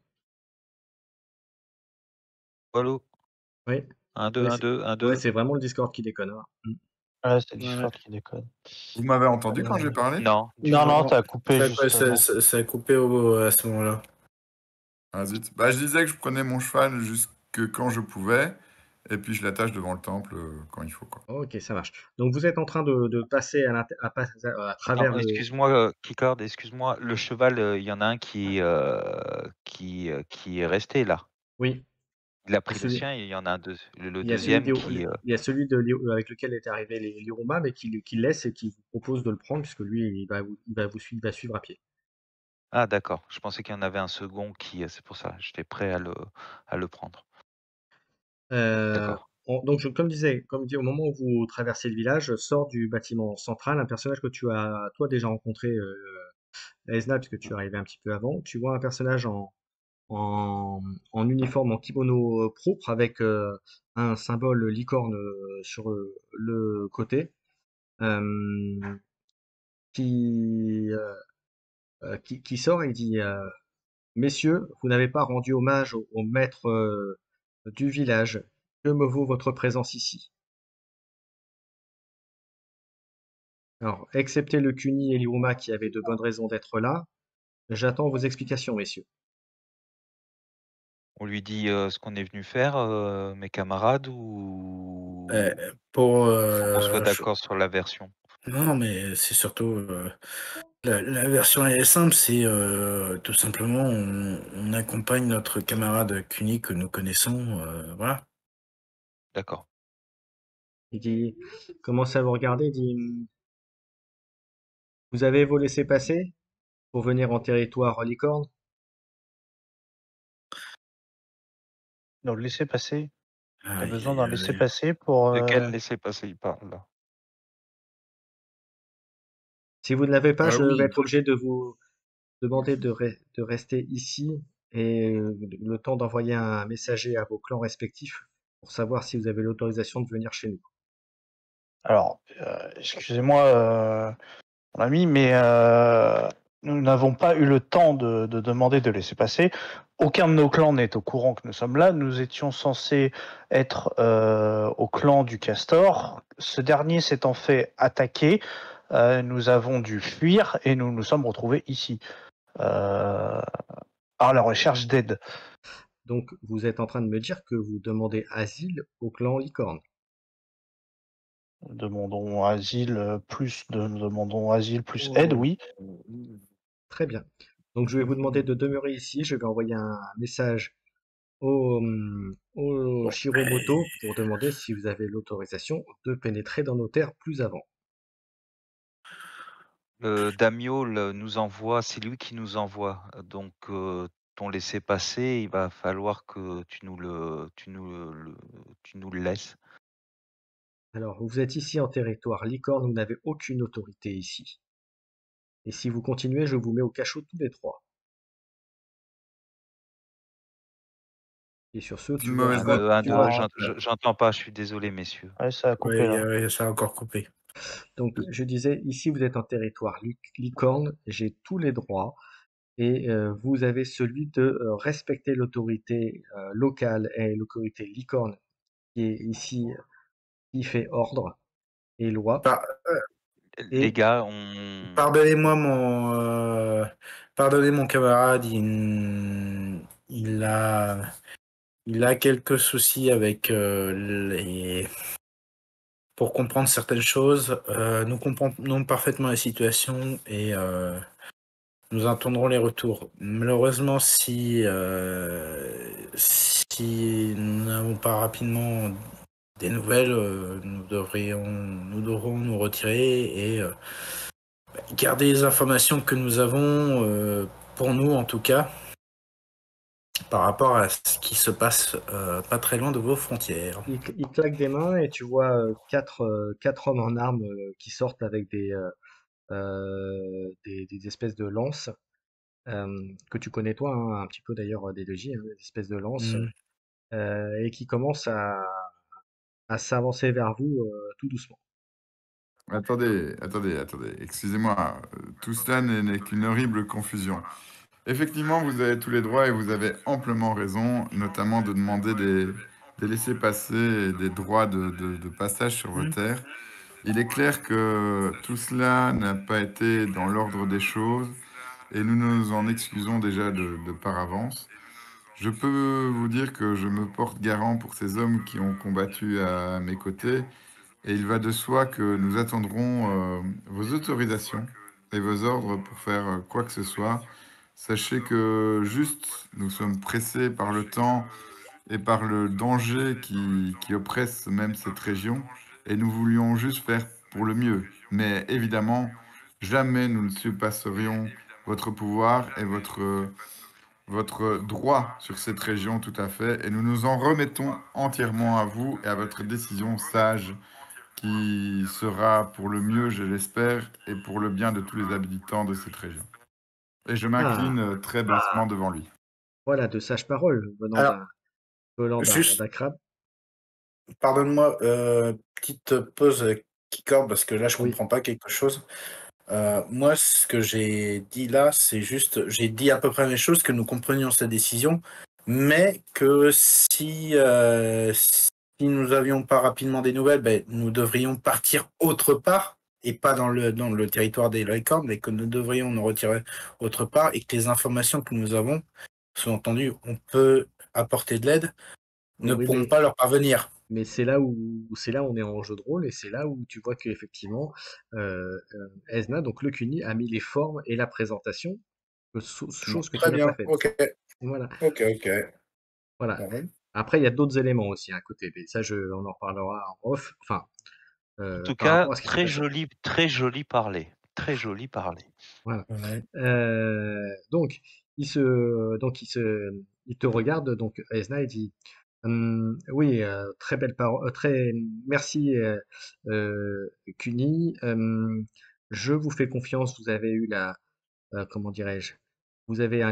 Allô? oui. 1, 2, Ouais, 1, 2, 1, ouais, 2. c'est vraiment le Discord qui déconne, hein. Ouais, c'est Ouais. Discord qui déconne. Vous m'avez entendu quand j'ai parlé? Non, du Non, tout. non, t'as coupé justement. Ça a coupé à ce moment-là. Ah zut. Bah, je disais que je prenais mon cheval jusque quand je pouvais, et puis je l'attache devant le temple quand il faut, quoi. Ok, ça marche. Donc vous êtes en train de passer à travers Attends, le. excuse-moi, Keycord, excuse-moi. Le cheval, il y en a un qui est resté là. Oui, Il a c'est pris le celui. sien et il y en a un le Il y a celui deuxième qui. il y a celui avec lequel est arrivé Liruma, mais qui laisse et qui vous propose de le prendre, puisque lui, il va suivre à pied. Ah d'accord, je pensais qu'il y en avait un second qui, c'est pour ça, j'étais prêt à le prendre. D'accord. Donc, comme dit, au moment où vous traversez le village, sort du bâtiment central un personnage que tu as, toi, déjà rencontré, Esna, puisque tu es arrivé un petit peu avant. Tu vois un personnage en uniforme, en kimono propre, avec un symbole licorne sur le côté, euh, qui, qui sort et dit Messieurs, vous n'avez pas rendu hommage au maître du village. Que me vaut votre présence ici? Alors, excepté le Kuni et l'Iruma qui avaient de bonnes raisons d'être là, j'attends vos explications, messieurs. On lui dit ce qu'on est venu faire, mes camarades, ou Pour faut qu'on soit d'accord sur la version? non, mais c'est surtout la version elle est simple, c'est tout simplement on accompagne notre camarade Cuny que nous connaissons, voilà. D'accord. Il commence à vous regarder, il dit Vous avez vos laissez-passer pour venir en territoire licorne? Donc, laissez passer. T'as Aïe, besoin aïe, d'un aïe. laisser passer pour. De quel laissez-passer il parle là? Si vous ne l'avez pas, je vais Oui. être obligé de vous demander de rester ici et le temps d'envoyer un messager à vos clans respectifs pour savoir si vous avez l'autorisation de venir chez nous. Alors, excusez-moi, mon ami, mais nous n'avons pas eu le temps de demander de laisser passer. Aucun de nos clans n'est au courant que nous sommes là. Nous étions censés être au clan du Castor. Ce dernier s'étant fait attaquer, nous avons dû fuir et nous nous sommes retrouvés ici. À la recherche d'aide. Donc, vous êtes en train de me dire que vous demandez asile au clan Licorne. Demandons asile plus aide, oui. Très bien. Donc, je vais vous demander de demeurer ici. Je vais envoyer un message au Shiromoto pour demander si vous avez l'autorisation de pénétrer dans nos terres plus avant. Damio nous envoie, c'est lui qui nous envoie. Donc, ton laissez-passer, il va falloir que tu nous le laisses. Alors, vous êtes ici en territoire Licorne, vous n'avez aucune autorité ici. Et si vous continuez, je vous mets au cachot tous les trois. Et sur ce, Une mauvaise note. J'entends pas, je suis désolé, messieurs. Ouais, ça a coupé là. Ouais, ça a encore coupé. Donc, je disais, ici, vous êtes en territoire Licorne, j'ai tous les droits. Et vous avez celui de respecter l'autorité locale et l'autorité Licorne qui est ici, qui fait ordre et loi. Les gars, Pardonnez-moi pardonnez mon camarade, il a quelques soucis avec pour comprendre certaines choses. Nous comprenons parfaitement la situation et nous attendrons les retours. Malheureusement, si nous n'avons pas rapidement des nouvelles, nous devrons nous retirer et garder les informations que nous avons, pour nous en tout cas, par rapport à ce qui se passe pas très loin de vos frontières. Il claque des mains et tu vois quatre hommes en armes qui sortent avec des espèces de lances que tu connais toi, hein, un petit peu d'ailleurs des logis, des espèces de lances, et qui commencent à s'avancer vers vous tout doucement. Attendez, excusez-moi, tout cela n'est qu'une horrible confusion. Effectivement, vous avez tous les droits et vous avez amplement raison, notamment de demander des laissez-passer et des droits de passage sur vos terres. Il est clair que tout cela n'a pas été dans l'ordre des choses et nous nous en excusons déjà de par avance. Je peux vous dire que je me porte garant pour ces hommes qui ont combattu à mes côtés et il va de soi que nous attendrons vos autorisations et vos ordres pour faire quoi que ce soit. Sachez que juste, nous sommes pressés par le temps et par le danger qui oppresse même cette région, et nous voulions juste faire pour le mieux. Mais évidemment, jamais nous ne surpasserions votre pouvoir et votre droit sur cette région tout à fait, et nous nous en remettons entièrement à vous et à votre décision sage qui sera pour le mieux, je l'espère, et pour le bien de tous les habitants de cette région. Et je m'incline très bassement devant lui. Voilà, de sages paroles venant d'un crabe. Pardonne-moi, petite pause Kikor, parce que là je comprends pas quelque chose. Moi, ce que j'ai dit là, c'est juste, j'ai dit à peu près la même chose, que nous comprenions sa décision, mais que si nous avions pas rapidement des nouvelles, ben, nous devrions partir autre part, et pas dans le territoire des Lycornes, mais que nous devrions nous retirer autre part, et que les informations que nous avons, sous-entendu, on peut apporter de l'aide, ne pourront pas leur parvenir. Mais c'est là où on est en jeu de rôle et c'est là où tu vois qu'effectivement Esna, donc le CUNY, a mis les formes et la présentation, chose que tu n'as pas faite. Ok. Voilà. Ok. Voilà. Après, il y a d'autres éléments aussi à côté, mais ça, on en reparlera en off. Enfin, en tout cas, très joli parler. Très joli parler. Voilà. Donc, il te regarde, donc Esna, il dit oui, très belle parole, merci CUNY. Je vous fais confiance, vous avez eu comment dirais-je, vous avez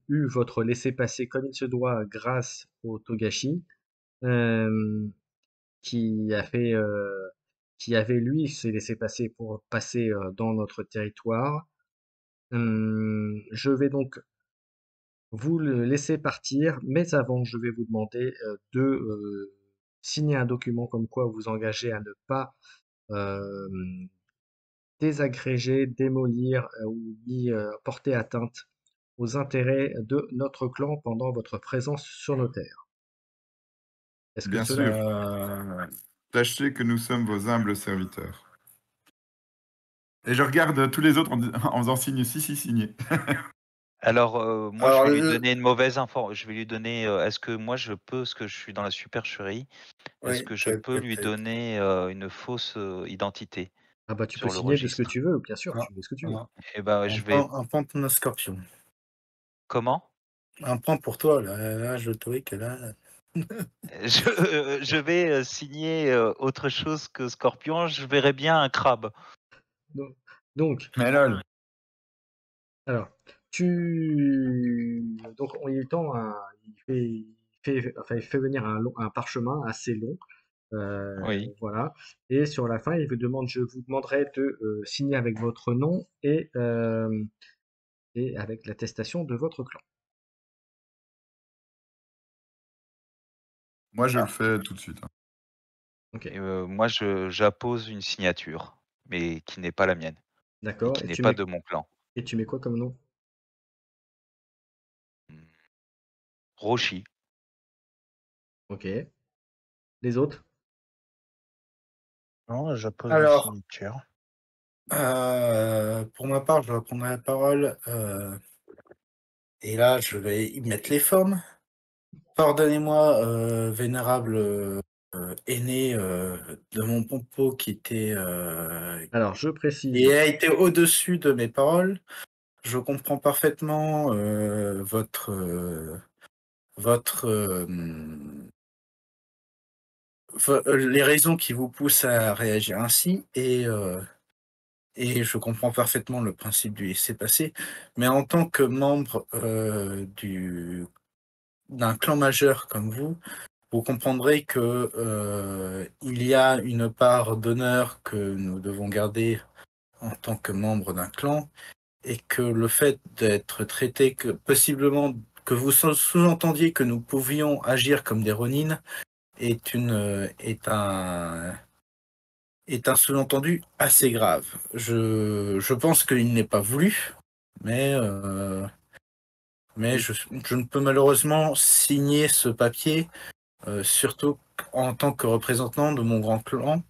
eu votre laissez-passer comme il se doit grâce au Togashi, euh, qui a fait, qui avait lui s'est laissé passer pour passer dans notre territoire. Je vais donc vous le laisser partir, mais avant, je vais vous demander de signer un document comme quoi vous engagez à ne pas euh, désagréger, démolir ou ni porter atteinte aux intérêts de notre clan pendant votre présence sur nos terres. Est-ce que Bien cela... sûr. Sachez que nous sommes vos humbles serviteurs. Et je regarde tous les autres en faisant signe si, signé. Alors, moi, Alors, je vais lui donner une mauvaise info. Je vais lui donner. Est-ce que moi, je peux, parce que je suis dans la supercherie, est-ce oui, que je peux lui donner une fausse identité Ah bah tu peux sur le signer de ce que registre? tu veux, bien sûr, Ah, tu fais ce que tu veux. Eh ben, je vais. un point pour notre scorpion. Comment? Un point pour toi, là je te que là. Je vais signer autre chose que Scorpion. Je verrais bien un crabe. Donc, Mais lol. alors, donc il tend il fait venir un parchemin assez long, Oui. voilà. Et sur la fin, je vous demanderai de signer avec votre nom et avec l'attestation de votre clan. Moi, je le fais tout de suite. Hein. Ok, Et, moi, j'appose une signature, mais qui n'est pas la mienne et d'accord. qui n'est pas de mon clan. Et tu mets quoi comme nom? Roshi. Ok. Les autres? Non, je pose ma Alors, signature. pour ma part, je vais prendre la parole. Et là, je vais y mettre les formes. Pardonnez-moi, vénérable aîné de mon pompo qui Alors, je précise. qui a été au-dessus de mes paroles. Je comprends parfaitement les raisons qui vous poussent à réagir ainsi et je comprends parfaitement le principe du laisser-passer. Mais en tant que membre d'un clan majeur comme vous comprendrez que il y a une part d'honneur que nous devons garder en tant que membre d'un clan et que le fait d'être traité que possiblement que vous sous-entendiez que nous pouvions agir comme des Ronin est un sous-entendu assez grave. Je pense qu'il n'est pas voulu, mais je ne peux malheureusement signer ce papier, surtout en tant que représentant de mon grand clan.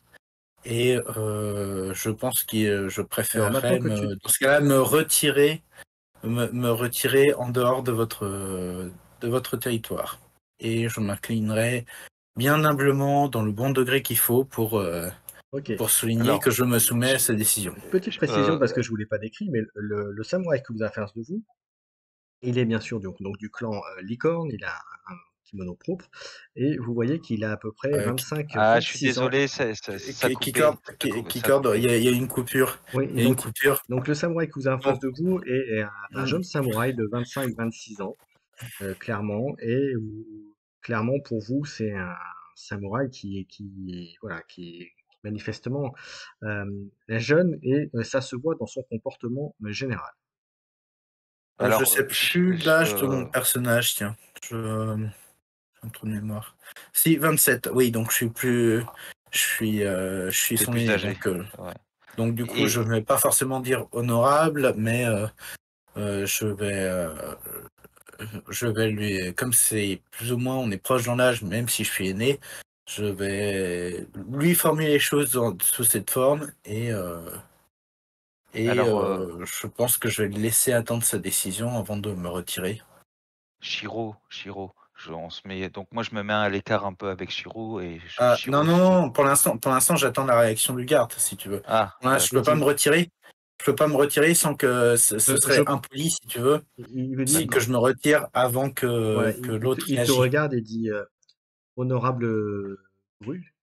Et je pense que je Alors, maintenant préférerais, que tu... dans ce cas-là, me retirer en dehors de votre territoire. Et je m'inclinerai bien humblement, dans le bon degré qu'il faut, pour Ok. souligner Alors, que je me soumets à cette décision. Petite précision parce que je ne vous l'ai pas décrit, mais le samouraï que vous avez en face de vous, il est bien sûr donc du clan Licorne, il a un kimono propre, et vous voyez qu'il a à peu près Euh, je suis 25-26 ans. désolé, ça Qui coupait. corde, il y a une coupure. Oui, Il y a une coupure. donc le samouraï que vous avez en face de vous est un Mm. jeune samouraï de 25-26 ans, clairement, et clairement pour vous, c'est un samouraï voilà, qui est manifestement jeune et ça se voit dans son comportement général. Je Alors, sais plus l'âge de mon personnage, tiens. Un trou de mémoire. Si, 27. Oui, donc je suis t'es son plus aîné. âgé. Ouais. Donc du coup, je ne vais pas forcément dire honorable, mais je vais lui, comme c'est plus ou moins, on est proche dans l'âge, même si je suis aîné, je vais lui formuler les choses sous cette forme Alors, je pense que je vais le laisser attendre sa décision avant de me retirer. Shiro, on se met. Donc moi, je me mets à l'écart un peu avec Shiro et Non, Shiro. non, pour l'instant, j'attends la réaction du garde, si tu veux. Ah, Là, je peux pas me retirer. Je peux pas me retirer sans que ce serait impoli, si tu veux, Il vous dit, si que je me retire avant que, voilà, que l'autre il te réagisse. regarde et dit honorable Bru,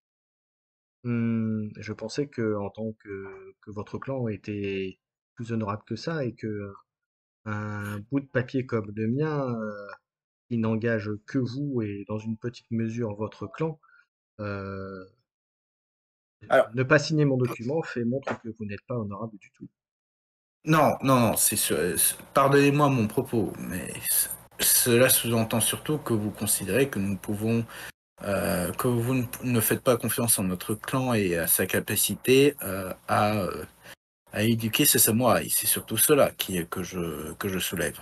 je pensais que en tant que votre clan était plus honorable que ça et que un bout de papier comme le mien, qui n'engage que vous et dans une petite mesure votre clan, euh, Alors, ne pas signer mon document montre que vous n'êtes pas honorable du tout. non, c'est sûr. Pardonnez-moi mon propos, mais cela sous-entend surtout que vous considérez que nous pouvons, que vous ne faites pas confiance en notre clan et à sa capacité à éduquer ses samouraïs. C'est surtout cela que je soulève.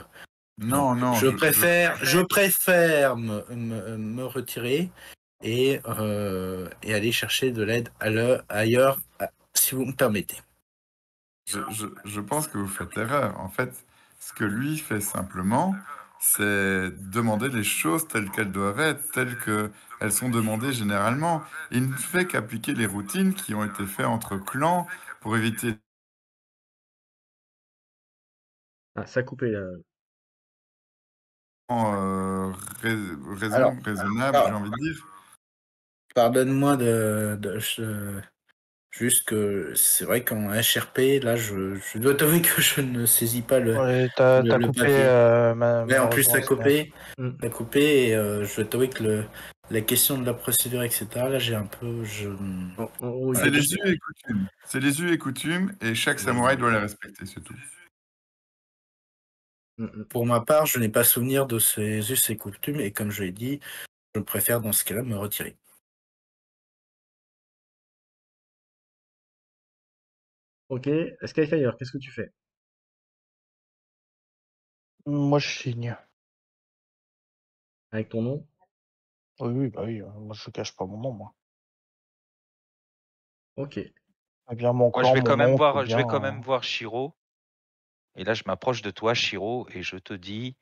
Donc, Non, je préfère me retirer et aller chercher de l'aide ailleurs, si vous me permettez. je pense que vous faites erreur. En fait, ce que lui fait simplement, c'est demander les choses telles qu'elles doivent être, telles qu'elles sont demandées généralement. Il ne fait qu'appliquer les routines qui ont été faites entre clans pour éviter Ah, ça a coupé là. raison Alors, raisonnable, j'ai envie de dire. pardonne-moi juste que c'est vrai qu'en HRP, là, je dois t'avouer que je ne saisis pas Ouais, t'as le coupé, papier. Mais en plus, malheureusement. ça a coupé. Mm. Ça a coupé et je dois t'avouer que la question de la procédure, etc., là, j'ai un peu. C'est les us et coutumes. C'est les us et coutumes et chaque samouraï doit les respecter, c'est tout. Pour ma part, je n'ai pas souvenir de ces us et coutumes et comme je l'ai dit, je préfère dans ce cas-là me retirer. Ok, Skyfire, qu'est-ce que tu fais? Moi, je signe. Avec ton nom? Oui, bah oui, moi, je cache pas mon nom, moi. Ok. Eh bien, mon Moi, clan, mon nom, c'est je vais bien. quand même voir Shiro. Et là, je m'approche de toi, Shiro, et je te dis,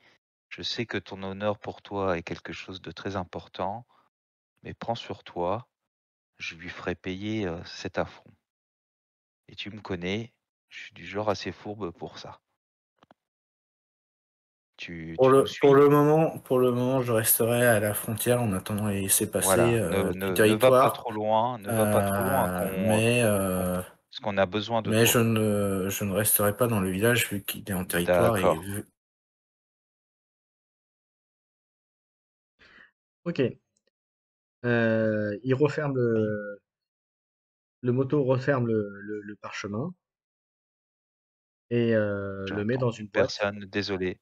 je sais que ton honneur pour toi est quelque chose de très important, mais prends sur toi, je lui ferai payer cet affront. Et tu me connais, je suis du genre assez fourbe pour ça. Tu me suis? Pour le moment, je resterai à la frontière en attendant les laissez-passer Voilà, du ne va pas territoire. trop loin, ne va pas trop loin, parce qu'on a besoin de Mais toi. je ne resterai pas dans le village vu qu'il est en territoire et D'accord. Ok. Il referme le moto referme le parchemin et le met J'entends dans plus une boîte. personne, désolé.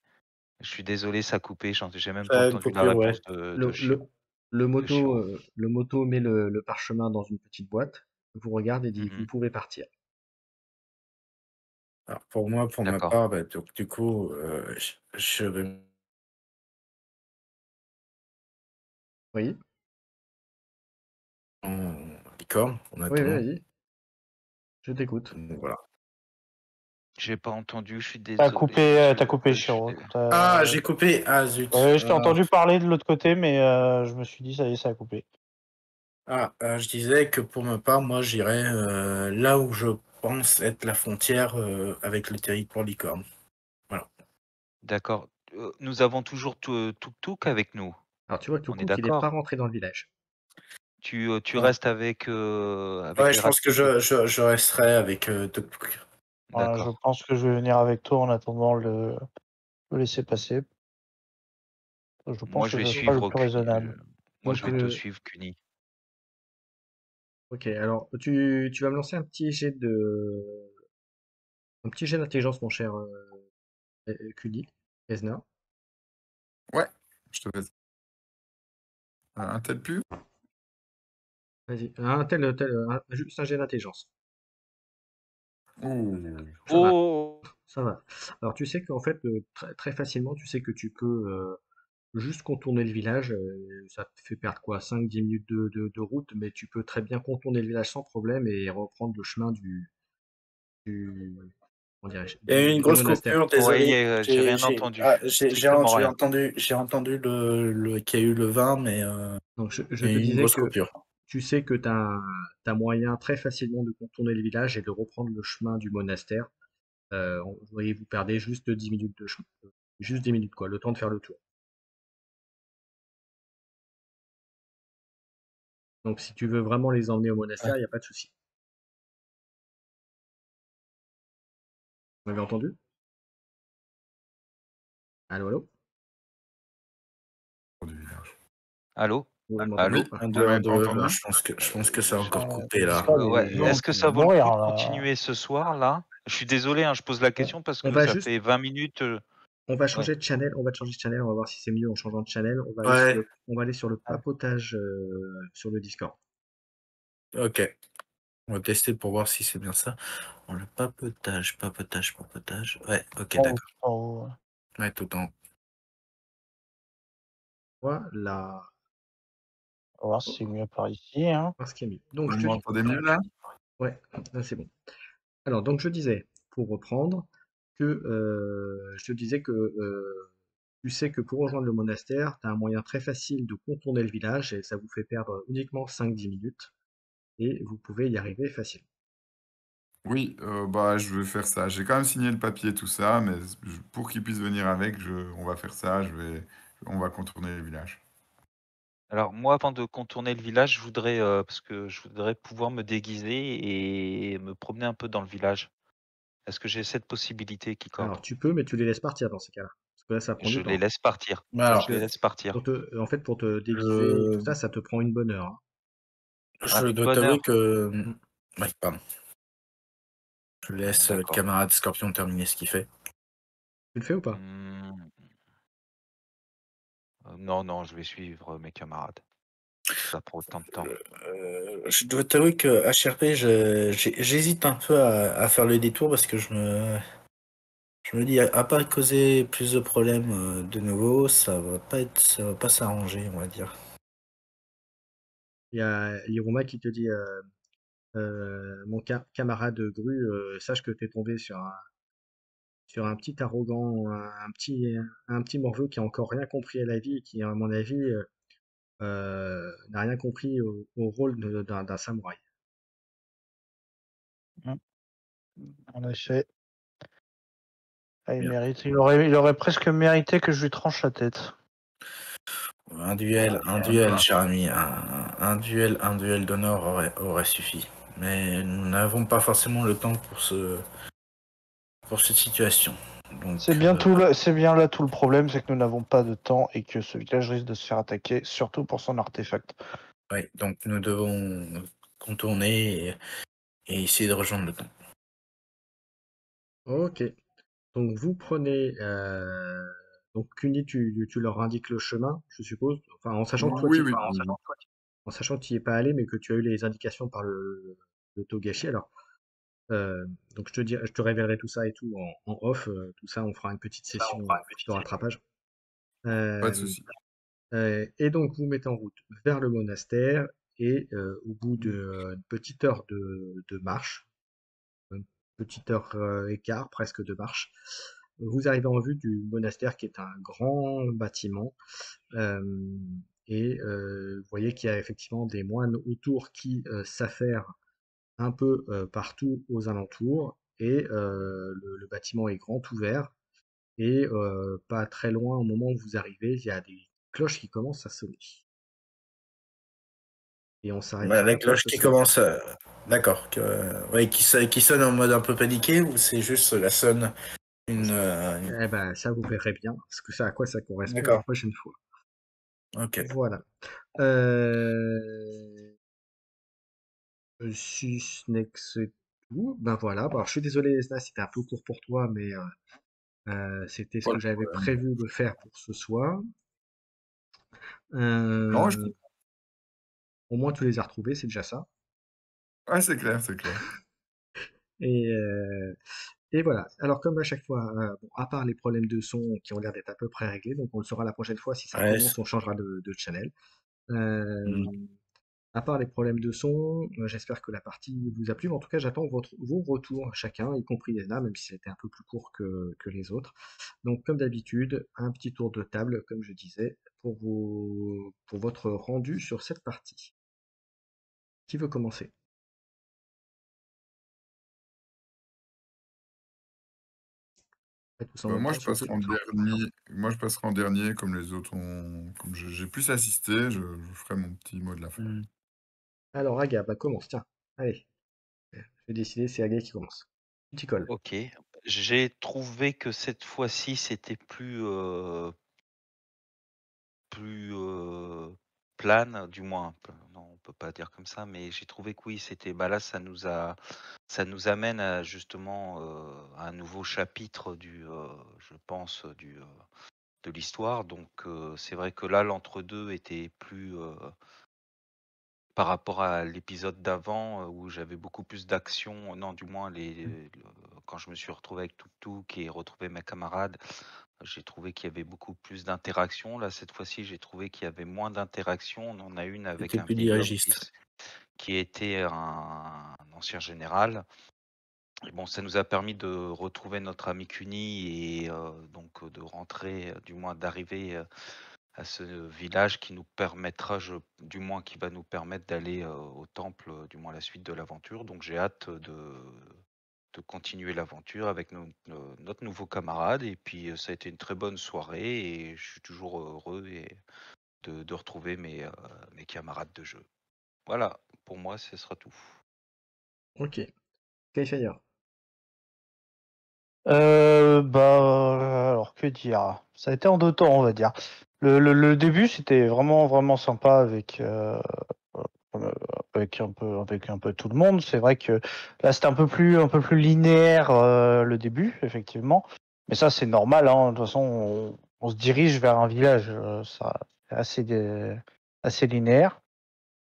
Je suis désolé, ça a coupé, j'ai même pas Ça a une entendu la coupure, ouais. réponse de Shiro. Le Shiro. moto met le parchemin dans une petite boîte, vous regarde et dit: «Vous Mhm. pouvez partir». Alors pour moi, pour ma D'accord. part, bah, donc du coup, je vais Oui? en licorne en Oui, oui, attendant. vas-y. Je t'écoute. Donc voilà. J'ai pas entendu, je suis T'as désolé. coupé, Chiro. Ah, j'ai coupé. Ah zut. Ouais, je t'ai entendu parler de l'autre côté, mais je me suis dit, ça y est, ça a coupé. Je disais que pour ma part, moi, j'irais là où je pense être la frontière avec le territoire licorne. Voilà. D'accord. Nous avons toujours Tuk avec nous. Alors tu vois que On est Tukuk, il est pas d'accord. rentré dans le village. Tu Ouais. restes avec Ouais, les je pense que je resterai avec Tuk-Tuk. Je D'accord. pense que je vais venir avec toi en attendant le laisser passer. Je Moi, pense je que vais ce sera le suivre plus raisonnable. Moi, Donc je vais te suivre, Kuni. OK, alors tu vas me lancer un petit jet d'intelligence, mon cher, Kuni, Esna. Ouais, je te fais ça. Un tel pu? Vas-y. Juste un jet d'intelligence. Ouh. Ça va, Oh! ça va. Alors tu sais qu'en fait, très, très facilement, tu sais que tu peux juste contourner le village. Ça te fait perdre quoi, 5-10 minutes de route, mais tu peux très bien contourner le village sans problème et reprendre le chemin du, comment dirais-je, Il y a eu une du grosse monastère. coupure, Ouais, désolé. j'ai rien entendu. Strictement rien. J'ai entendu qu'il y a eu le vin, mais Donc je il y te a eu une disais grosse que coupure. tu sais que tu as moyen très facilement de contourner le village et de reprendre le chemin du monastère. Vous voyez, vous perdez juste 10 minutes de chemin. Juste 10 minutes, quoi, le temps de faire le tour. Donc si tu veux vraiment les emmener au monastère, il n'y a pas de souci. Vous m'avez entendu? Allô, allô? du village. Allô? Vous Allô? m'entendez ou Oui, pas? Un, vous deux, un, m'avez pas deux. entendu? Je pense que ça a encore coupé Le là. Discord, Ouais. il Est-ce que il ça va vaut le coup mourir de là. continuer ce soir là? Je suis désolé, hein, je pose la question parce On que va ça juste, fait 20 minutes. on va Ouais. changer de channel, on va changer de channel, on va voir si c'est mieux en changeant de channel. Ouais, On va aller sur le Ouais. papotage sur le Discord. ok. On va tester pour voir si c'est bien ça. Bon, le papotage. Ouais, ok, En haut, d'accord. en haut. Ouais, tout en haut. Voilà, On va voir si c'est mieux par ici. Hein. voir ce qui est mieux. Donc, Vous je te dis, m'entendez mieux là? ouais, là c'est bon. Alors, donc je disais, pour reprendre, que je te disais que tu sais que pour rejoindre le monastère, tu as un moyen très facile de contourner le village et ça vous fait perdre uniquement 5-10 minutes et vous pouvez y arriver facilement. Oui, bah, je vais faire ça. J'ai quand même signé le papier, tout ça, mais pour qu'il puisse venir avec, on va faire ça. On va contourner le village. Alors moi, avant de contourner le village, je voudrais parce que je voudrais pouvoir me déguiser et me promener un peu dans le village. Est-ce que j'ai cette possibilité, Kikor? Alors tu peux, mais tu les laisses partir dans ces cas-là. Parce que là, ça prend Je du les temps. laisse partir. Mais alors, Je les laisse partir. En fait, pour te déguiser et tout ça, ça te prend une bonne heure. Hein. je dois bonne t'avouer heure. que. Ouais, pardon. Je laisse le D'accord. camarade Scorpion terminer ce qu'il fait. Tu le fais ou pas? Non, non, je vais suivre mes camarades. Ça prend autant de temps. Je dois t'avouer que HRP, j'hésite un peu à faire le détour parce que je me dis, à pas causer plus de problèmes de nouveau, ça va pas s'arranger, on va dire. Il y a Iruma qui te dit mon camarade Gru, sache que tu es tombé sur un petit arrogant, un petit morveux qui a encore rien compris à la vie et qui, à mon avis, n'a rien compris au rôle d'un samouraï. En effet. Ah, Bien. il aurait presque mérité que je lui tranche la tête. Un duel, cher ami, un duel d'honneur aurait suffi. Mais nous n'avons pas forcément le temps pour cette situation. Donc, C'est bien là tout le problème, c'est que nous n'avons pas de temps et que ce village risque de se faire attaquer, surtout pour son artefact. ouais, donc nous devons contourner et essayer de rejoindre le temps. Ok. Donc vous prenez. Donc Kuni, tu leur indiques le chemin, je suppose. Enfin, en sachant que toi, Oui, oui. en sachant que tu n'y es pas allé, mais que tu as eu les indications par le Togashi. Alors, donc je te révélerai tout ça et tout en off. Tout ça, on fera une petite session de rattrapage. Pas de Euh, souci. et donc vous mettez en route vers le monastère et au bout d'une petite heure de marche, une petite heure et quart presque de marche, vous arrivez en vue du monastère qui est un grand bâtiment et vous voyez qu'il y a effectivement des moines autour qui s'affairent un peu partout aux alentours et le bâtiment est grand ouvert et pas très loin au moment où vous arrivez, il y a des cloches qui commencent à sonner. Et on s'arrêtera La là pour cloche ce qui soir. commence, d'accord, ouais, qui sonne en mode un peu paniqué ou c'est juste la sonne une- Eh ben, ça vous verrez bien, parce que ça à quoi ça correspond la D'accord, prochaine fois. ok. Voilà. Si ce n'est que c'est tout, ben voilà. Bon, alors, je suis désolé, Esna, c'était un peu court pour toi, mais c'était ce que Voilà. j'avais prévu de faire pour ce soir. Non, je... Euh, Au moins, tu les as retrouvés, c'est déjà ça. Ouais, c'est clair, c'est clair. Et, euh, et voilà. Alors, comme à chaque fois, bon, à part les problèmes de son qui ont l'air d'être à peu près réglés, donc on le saura la prochaine fois. Si ça Ouais, recommence, on changera de channel. hmm. Euh, À part les problèmes de son, j'espère que la partie vous a plu. Mais en tout cas, j'attends vos retours chacun, y compris Léna, même si c'était un peu plus court que les autres. Donc, comme d'habitude, un petit tour de table, comme je disais, pour votre rendu sur cette partie. Qui veut commencer? Faites tous en Bah, même moi, temps, je s'il vous passerai plaît. en dernier. Moi, je passerai en dernier, comme les autres ont. Comme j'ai plus assisté, je ferai mon petit mot de la fin. Alors, Aga, bah commence, tiens. Allez, je vais décider, c'est Aga qui commence. Tu t'y colles. Ok. J'ai trouvé que cette fois-ci, c'était plus plane, du moins, non, on peut pas dire comme ça, mais j'ai trouvé que oui, c'était, bah là, ça nous amène à justement à un nouveau chapitre je pense, de l'histoire. Donc, c'est vrai que là, l'entre-deux était plus par rapport à l'épisode d'avant où j'avais beaucoup plus d'action. Non, du moins, quand je me suis retrouvé avec Tuk et retrouvé mes camarades, j'ai trouvé qu'il y avait beaucoup plus d'interaction. Là, cette fois-ci, j'ai trouvé qu'il y avait moins d'interaction. On en a une avec C'était un plus vieil homme dirigiste. qui était un ancien général. Et bon, ça nous a permis de retrouver notre ami Cuny et donc de rentrer, du moins d'arriver à ce village qui nous permettra, du moins qui va nous permettre d'aller au temple, du moins la suite de l'aventure. Donc j'ai hâte de continuer l'aventure avec notre nouveau camarade. Et puis ça a été une très bonne soirée et je suis toujours heureux de retrouver mes camarades de jeu. Voilà, pour moi, ce sera tout. Ok. Kayfire. Alors que dire? Ça a été en 2 temps, on va dire. Le début, c'était vraiment, vraiment sympa euh, avec un peu tout le monde. C'est vrai que là, c'était un peu plus linéaire le début, effectivement. Mais ça, c'est normal, hein. De toute façon, on se dirige vers un village, ça, c'est assez linéaire.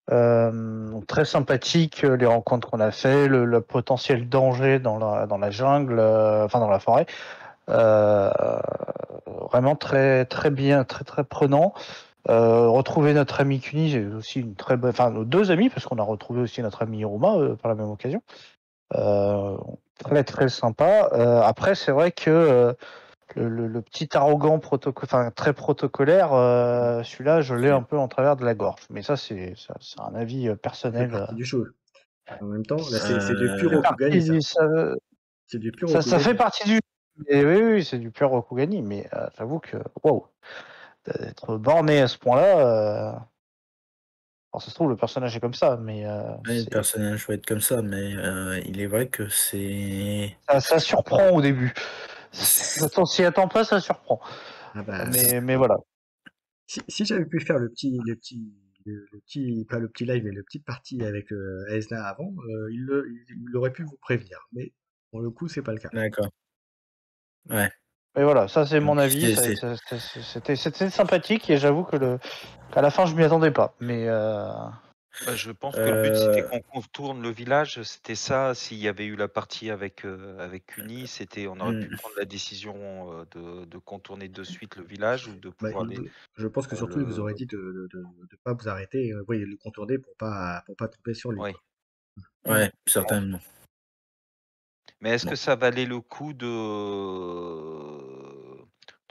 Très sympathique les rencontres qu'on a fait, le potentiel danger dans la jungle, enfin dans la forêt. Euh, Vraiment très très bien, très très prenant. Retrouver notre ami Cuny, j'ai aussi une très bonne, enfin nos 2 amis parce qu'on a retrouvé aussi notre ami Iruma par la même occasion. Euh, Très très sympa. Après c'est vrai que le petit arrogant enfin très protocolaire, celui-là je l'ai un peu en travers de la gorge. Mais ça c'est un avis Ça fait personnel. partie du show. En même temps, là, c'est du pur Euh, Rokugani, ça. Ça, C'est du pur ça fait Rokugani. partie du. Mais oui, oui, c'est du pur Rokugani, mais j'avoue que waouh, d'être borné à ce point-là. Alors, ça se trouve, le personnage est comme ça, mais ouais, le personnage va être comme ça, mais il est vrai que c'est. ça surprend au début. Quand on s'y attend pas, ça surprend. Ah bah, Mais voilà. si j'avais pu faire le petit, pas le petit live, mais le petit partie avec Aesna avant, il aurait pu vous prévenir. Mais pour le coup, c'est pas le cas. D'accord. Ouais. Mais voilà, ça c'est mon Donc, avis. C'était sympathique et j'avoue que qu'à la fin, je m'y attendais pas. Mais Bah, je pense que le but, c'était Euh, qu'on contourne le village. C'était ça. S'il y avait eu la partie avec Cuny, on aurait pu hmm, prendre la décision de contourner de suite le village ou de Bah, pouvoir aller je pense que surtout, il vous aurait le. dit de pas vous arrêter, oui, le contourner pour pas tomber sur lui, Oui. quoi. ouais, certainement. Mais est-ce que Bon. ça valait le coup de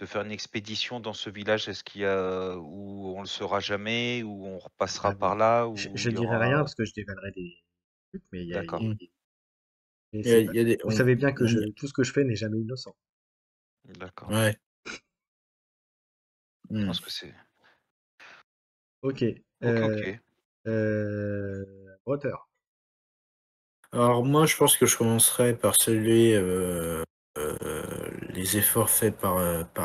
faire une expédition dans ce village? Est-ce qu'il y a où on le saura jamais, où on repassera Ah, par là, où je il y dirais rien aura. parce que je dévoilerai des trucs, mais D'accord, Hmm. mais Il y a, c'est il y a des. vous savez bien que tout ce que je fais n'est jamais innocent. d'accord. Ouais. Je hmm. pense que c'est. Ok. Ok, ok. Brotter. Alors moi, je pense que je commencerai par saluer les efforts faits par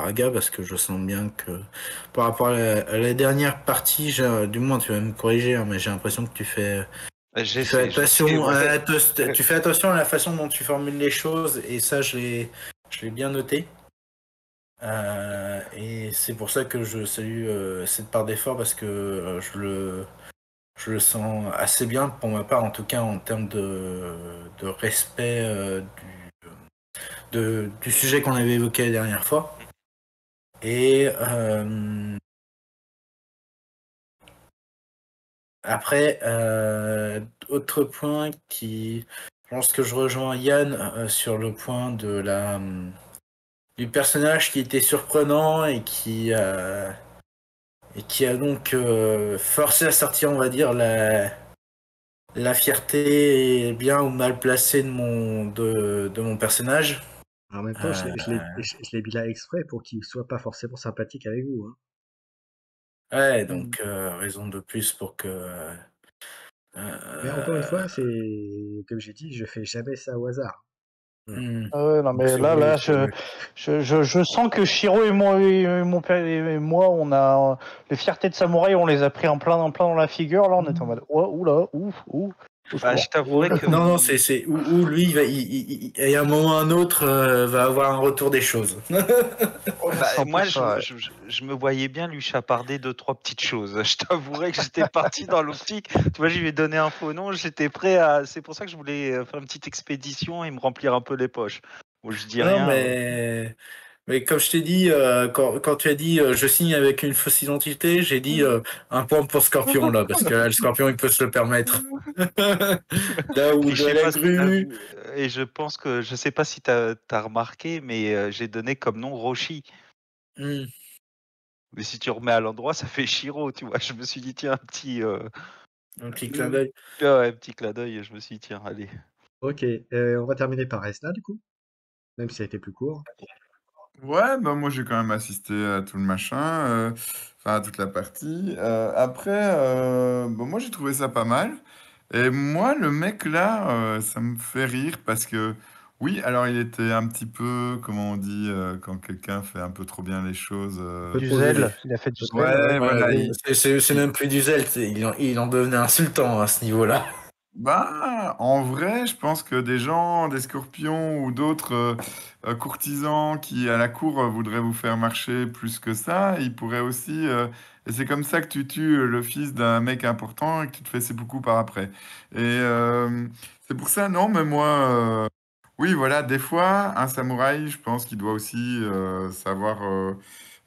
Aga parce que je sens bien que par rapport à la dernière partie, du moins tu vas me corriger, hein, mais j'ai l'impression que J'essaie, ouais. tu fais attention à la façon dont tu formules les choses et ça, je l'ai bien noté. Et c'est pour ça que je salue cette part d'effort parce que je le sens assez bien pour ma part, en tout cas en termes de respect du sujet qu'on avait évoqué la dernière fois. Et après, autre point qui, je pense que je rejoins Yann sur le point du personnage qui était surprenant et qui a donc forcé à sortir, on va dire, la fierté bien ou mal placée de mon personnage. En même temps, je l'ai mis là exprès pour qu'il soit pas forcément sympathique avec vous, hein. Ouais, Mm. donc raison de plus pour que. Mais encore une euh, fois, c'est comme j'ai dit, je fais jamais ça au hasard. Non, mais là, je sens que Shiro et mon père et moi, on a les fiertés de samouraï, on les a pris en plein dans la figure. Là, on est en mode, oula, ouf. Je t'avouerai que Non, c'est où lui, il y a un moment ou un autre, va avoir un retour des choses. moi, je me voyais bien lui chaparder 2-3 petites choses. Je t'avouerai que j'étais parti dans l'optique. Tu vois, je lui ai donné un faux nom. J'étais prêt à. C'est pour ça que je voulais faire une petite expédition et me remplir un peu les poches. Bon, je dis rien. Mais comme je t'ai dit, quand tu as dit je signe avec une fausse identité, j'ai dit un point pour Scorpion là, parce que là, le Scorpion il peut se le permettre. Là où de la grue. Et je pense que je sais pas si tu as remarqué, mais j'ai donné comme nom Roshi. Mais si tu remets à l'endroit, ça fait Shiro, tu vois. Je me suis dit tiens, un petit clin d'œil. Ouais, petit clin d'œil. Je me suis dit tiens, allez. Ok, on va terminer par Esna du coup, même si ça a été plus court. Ouais, bah moi j'ai quand même assisté à tout le machin, enfin à toute la partie. Après, moi j'ai trouvé ça pas mal. Et moi, le mec là, ça me fait rire parce que, oui, alors il était un petit peu, comment on dit, quand quelqu'un fait un peu trop bien les choses. Du zèle, il a fait du zèle. Ouais, voilà. C'est même plus du zèle, il en devenait insultant à ce niveau-là. Bah, en vrai, je pense que des gens, des scorpions ou d'autres courtisans qui à la cour voudraient vous faire marcher plus que ça, ils pourraient aussi. Et c'est comme ça que tu tues le fils d'un mec important et que tu te fais seppuku par après. Et c'est pour ça, non, mais moi, oui, voilà, des fois, un samouraï, je pense qu'il doit aussi savoir.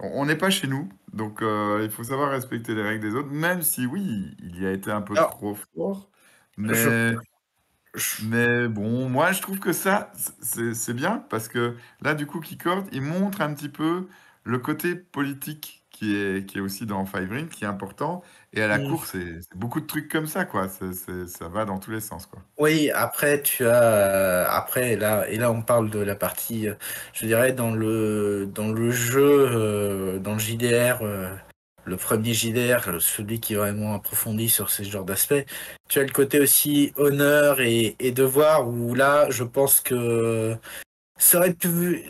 On n'est pas chez nous, donc il faut savoir respecter les règles des autres, même si oui, il y a été un peu Alors, trop fort. je- Mais bon, moi je trouve que ça, c'est bien parce que là, du coup, Keycord, il montre un petit peu le côté politique qui est aussi dans Five Rings, qui est important. Et à la cour, c'est beaucoup de trucs comme ça, quoi. Ça va dans tous les sens, quoi. Oui, après tu as après là on parle de la partie je dirais dans le jeu dans le JDR le premier JDR celui qui est vraiment approfondi sur ce genre d'aspect, tu as le côté aussi honneur et devoir où là je pense que ça aurait pu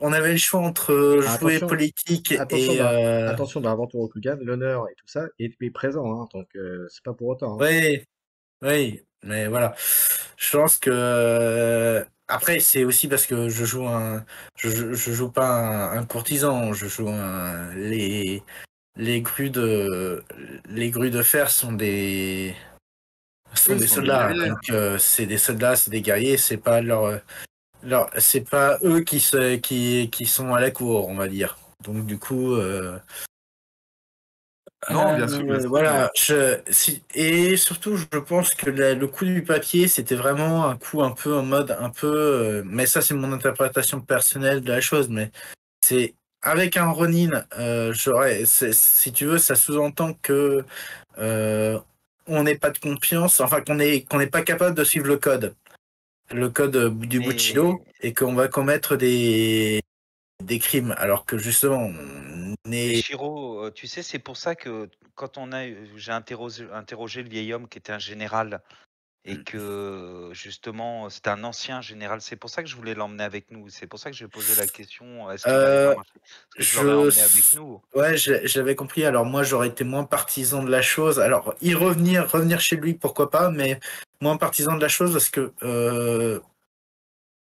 on avait le choix entre jouer Attention, politique attention et attention dans Aventure Rokugan, l'honneur et tout ça est présent, hein, donc c'est pas pour autant, hein. oui. Oui, mais voilà. Je pense que après c'est aussi parce que je joue pas un courtisan, je joue les grues de fer sont Oui, des ce sont des soldats. guerriers. Donc c'est des soldats, c'est des guerriers, c'est pas c'est pas eux qui sont à la cour, on va dire. Donc du coup Non, bien sûr, bien sûr. voilà, et surtout, je pense que le coup du papier, c'était vraiment un coup un peu en mode un peu, mais ça c'est mon interprétation personnelle de la chose, mais c'est avec un Ronin, si tu veux, ça sous-entend que euh, on n'ait pas de confiance, enfin qu'on n'est pas capable de suivre le code du Bushido, et qu'on va commettre des crimes, alors que justement, on Mais est Shiro, tu sais, c'est pour ça que quand j'ai interrogé le vieil homme qui était un général et que justement c'était un ancien général, c'est pour ça que je voulais l'emmener avec nous. C'est pour ça que j'ai posé la question, est-ce qu'il allait pas marcher? Parce que je l'aurais emmené avec nous. Ouais, j'avais compris. Alors moi, j'aurais été moins partisan de la chose. Alors, revenir chez lui, pourquoi pas, mais moins partisan de la chose parce que,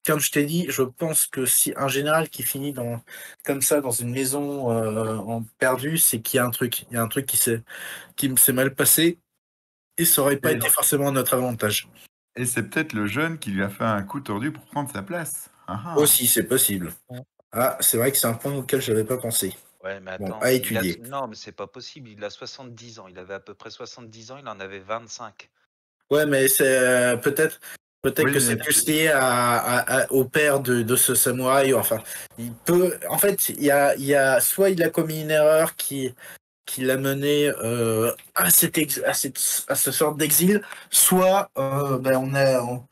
comme je t'ai dit, je pense que si un général qui finit comme ça dans une maison en perdu, c'est qu'il y a un truc. Il y a un truc qui s'est mal passé et ça aurait pas Et, été forcément à notre avantage. et c'est peut-être le jeune qui lui a fait un coup tordu pour prendre sa place. Ah, ah. Aussi, c'est possible. Ah, c'est vrai que c'est un point auquel j'avais pas pensé. Ouais, mais Bon, attends, à étudier. non, mais c'est pas possible. Il a 70 ans. Il avait à peu près 70 ans. Il en avait 25. Ouais, mais c'est peut-être Oui, que c'est plus lié au père de ce samouraï. Enfin, il peut. En fait, il y a soit il a commis une erreur qui l'a mené à ce sort d'exil, soit ben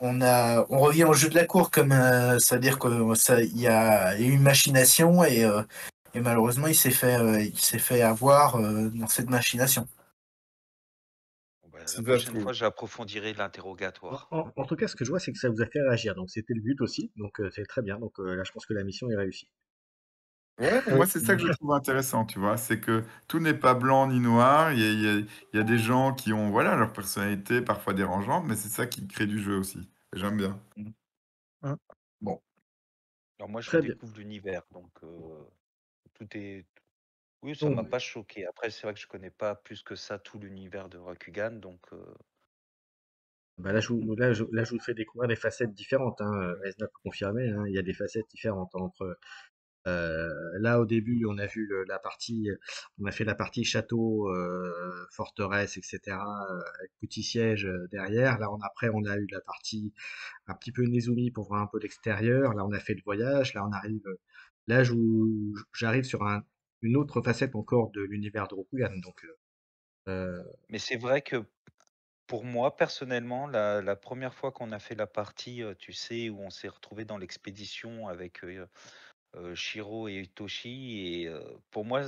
on revient au jeu de la cour comme c'est-à-dire que ça il y a eu une machination et malheureusement il s'est fait avoir dans cette machination. Bon, ben, ça prochaine trouve. fois, j'approfondirai l'interrogatoire. En tout cas, ce que je vois, c'est que ça vous a fait réagir. Donc, c'était le but aussi. Donc, c'est très bien. Donc, là, je pense que la mission est réussie. Ouais, moi, c'est ça que je trouve intéressant, tu vois. C'est que tout n'est pas blanc ni noir. Il y a des gens qui ont, voilà, leur personnalité parfois dérangeante, mais c'est ça qui crée du jeu aussi. Et j'aime bien. Bon, Alors moi, je Très bien. découvre l'univers, donc tout est. Oui, ça Donc, m'a pas choqué. Après, c'est vrai que je connais pas plus que ça tout l'univers de Rakugan, donc bah, là, je vous fais découvrir des facettes différentes. Hein. Esna peut confirmer. Hein. Il y a des facettes différentes entre. Là, au début, on a vu on a fait la partie château, forteresse, etc. Avec petit siège derrière. Là, après, on a eu la partie un petit peu Nezumi pour voir un peu l'extérieur. Là, on a fait le voyage. Là, là, j'arrive sur une autre facette encore de l'univers de Rokugan. Donc, mais c'est vrai que pour moi, personnellement, la première fois qu'on a fait la partie, tu sais, où on s'est retrouvé dans l'expédition avec Shiro et Toshi, et pour moi,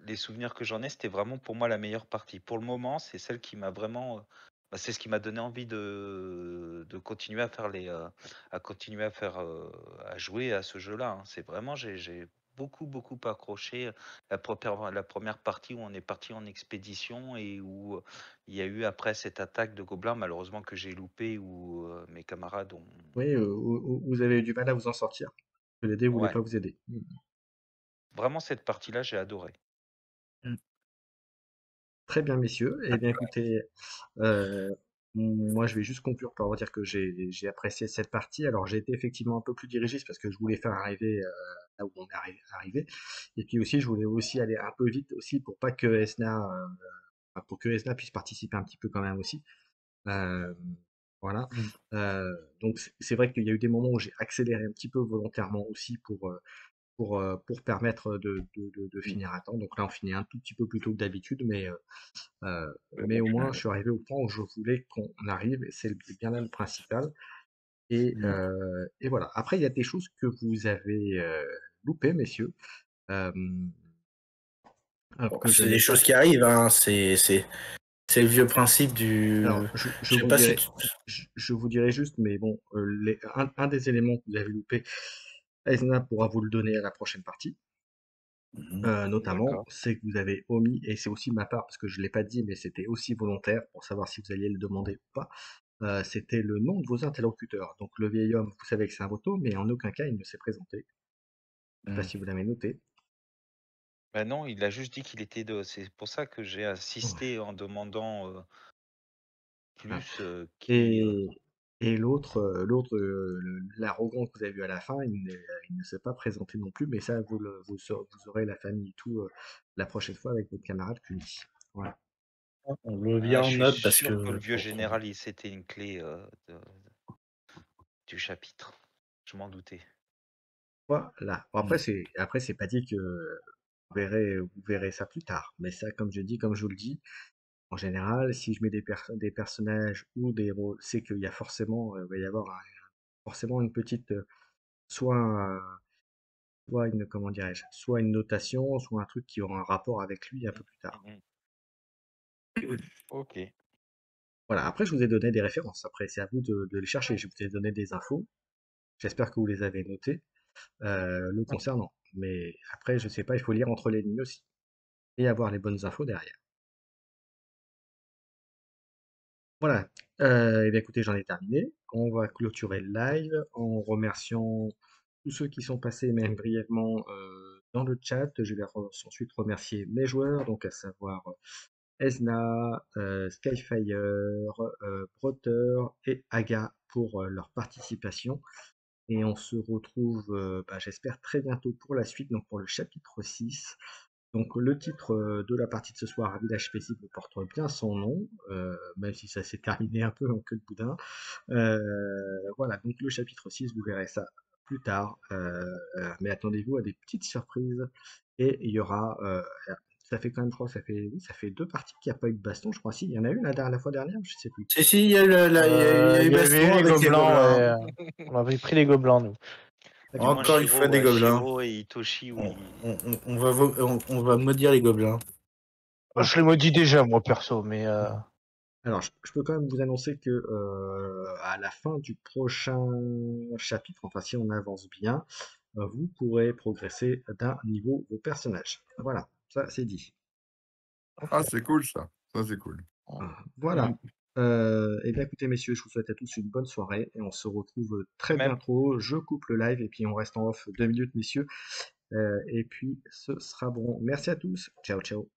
les souvenirs que j'en ai, c'était vraiment pour moi la meilleure partie. Pour le moment, c'est celle qui m'a vraiment, c'est ce qui m'a donné envie de continuer à faire à continuer à faire, à jouer à ce jeu-là. Hein. C'est vraiment, j'ai beaucoup accroché la première partie où on est parti en expédition et où il y a eu après cette attaque de gobelins, malheureusement que j'ai loupé, où mes camarades ont. oui, vous avez eu du mal à vous en sortir. Que les dés ne voulaient Ouais, pas vous aider. vraiment cette partie-là, j'ai adoré. Très bien, messieurs. Eh bien, écoutez, moi, je vais juste conclure par vous dire que j'ai apprécié cette partie. Alors, j'ai été effectivement un peu plus dirigiste parce que je voulais faire arriver là où on est arrivé. Et puis aussi, je voulais aussi aller un peu vite aussi pour que Esna puisse participer un petit peu quand même aussi. Euh, voilà. Donc, c'est vrai qu'il y a eu des moments où j'ai accéléré un petit peu volontairement aussi pour permettre de finir à temps. Donc là, on finit un tout petit peu plus tôt que d'habitude, mais au moins, je suis arrivé au point où je voulais qu'on arrive, et c'est bien là le principal. Et voilà. Après, il y a des choses que vous avez loupées, messieurs. Euh, alors que je c'est des n'ai choses pas. qui arrivent, hein. C'est le vieux principe du. Alors, Je sais pas si tu. je vous dirai juste, mais bon, un des éléments que vous avez loupé, Aizna pourra vous le donner à la prochaine partie. Notamment, D'accord. c'est que vous avez omis, et c'est aussi de ma part, parce que je ne l'ai pas dit, mais c'était aussi volontaire pour savoir si vous alliez le demander ou pas. C'était le nom de vos interlocuteurs. Donc le vieil homme, vous savez que c'est un voto, mais en aucun cas il ne s'est présenté. Je ne sais pas si vous l'avez noté. Ben non, il a juste dit qu'il était de. C'est pour ça que j'ai insisté en demandant plus qui. Et l'autre, l'arrogant que vous avez vu à la fin, il ne s'est pas présenté non plus, mais ça, vous aurez la famille et tout la prochaine fois avec votre camarade Kuni. Voilà. On le vient en Je note suis parce sûr que le vieux pour- général, c'était une clé du chapitre. Je m'en doutais. Voilà. Bon, après, c'est pas dit que vous verrez ça plus tard. Mais ça, comme je vous le dis, en général, si je mets des personnages ou des rôles, c'est qu'il y a forcément, il va y avoir forcément une petite, soit, soit une, comment dirais-je, soit une notation, soit un truc qui aura un rapport avec lui un peu plus tard. Ok. Voilà. Après, je vous ai donné des références. Après, c'est à vous de les chercher. Je vous ai donné des infos. J'espère que vous les avez notées le concernant. Mais après, je sais pas, il faut lire entre les lignes aussi et avoir les bonnes infos derrière. Voilà. Et bien écoutez, j'en ai terminé. On va clôturer le live en remerciant tous ceux qui sont passés, même brièvement, dans le chat. Je vais ensuite remercier mes joueurs, donc à savoir Esna, Skyfire, Brotter et Aga pour leur participation. Et on se retrouve, j'espère, très bientôt pour la suite, donc pour le chapitre 6. Donc le titre de la partie de ce soir, Un village paisible, porte bien son nom, même si ça s'est terminé un peu en queue de boudin. Voilà, donc le chapitre 6, vous verrez ça plus tard, mais attendez-vous à des petites surprises. Et il y aura, ça fait quand même, je crois, ça fait 2 parties qu'il n'y a pas eu de baston, je crois. Si, il y en a une la fois dernière, je sais plus. Si, il y a eu il y baston avait eu les avec les gobelins. gobelins. On avait pris les gobelins, nous. Encore une fois des gobelins. Shiro et Itoshi, oui. On va maudire les gobelins. Je les maudis déjà, moi, perso, mais... Alors, je peux quand même vous annoncer que à la fin du prochain chapitre, enfin si on avance bien, vous pourrez progresser d'un niveau vos personnages. Voilà, ça c'est dit. Ah, c'est cool ça. Ça, c'est cool. Voilà. Et bien écoutez messieurs, je vous souhaite à tous une bonne soirée et on se retrouve très Même. bientôt. Je coupe le live et puis on reste en off 2 minutes messieurs. Et puis ce sera bon. Merci à tous. Ciao ciao.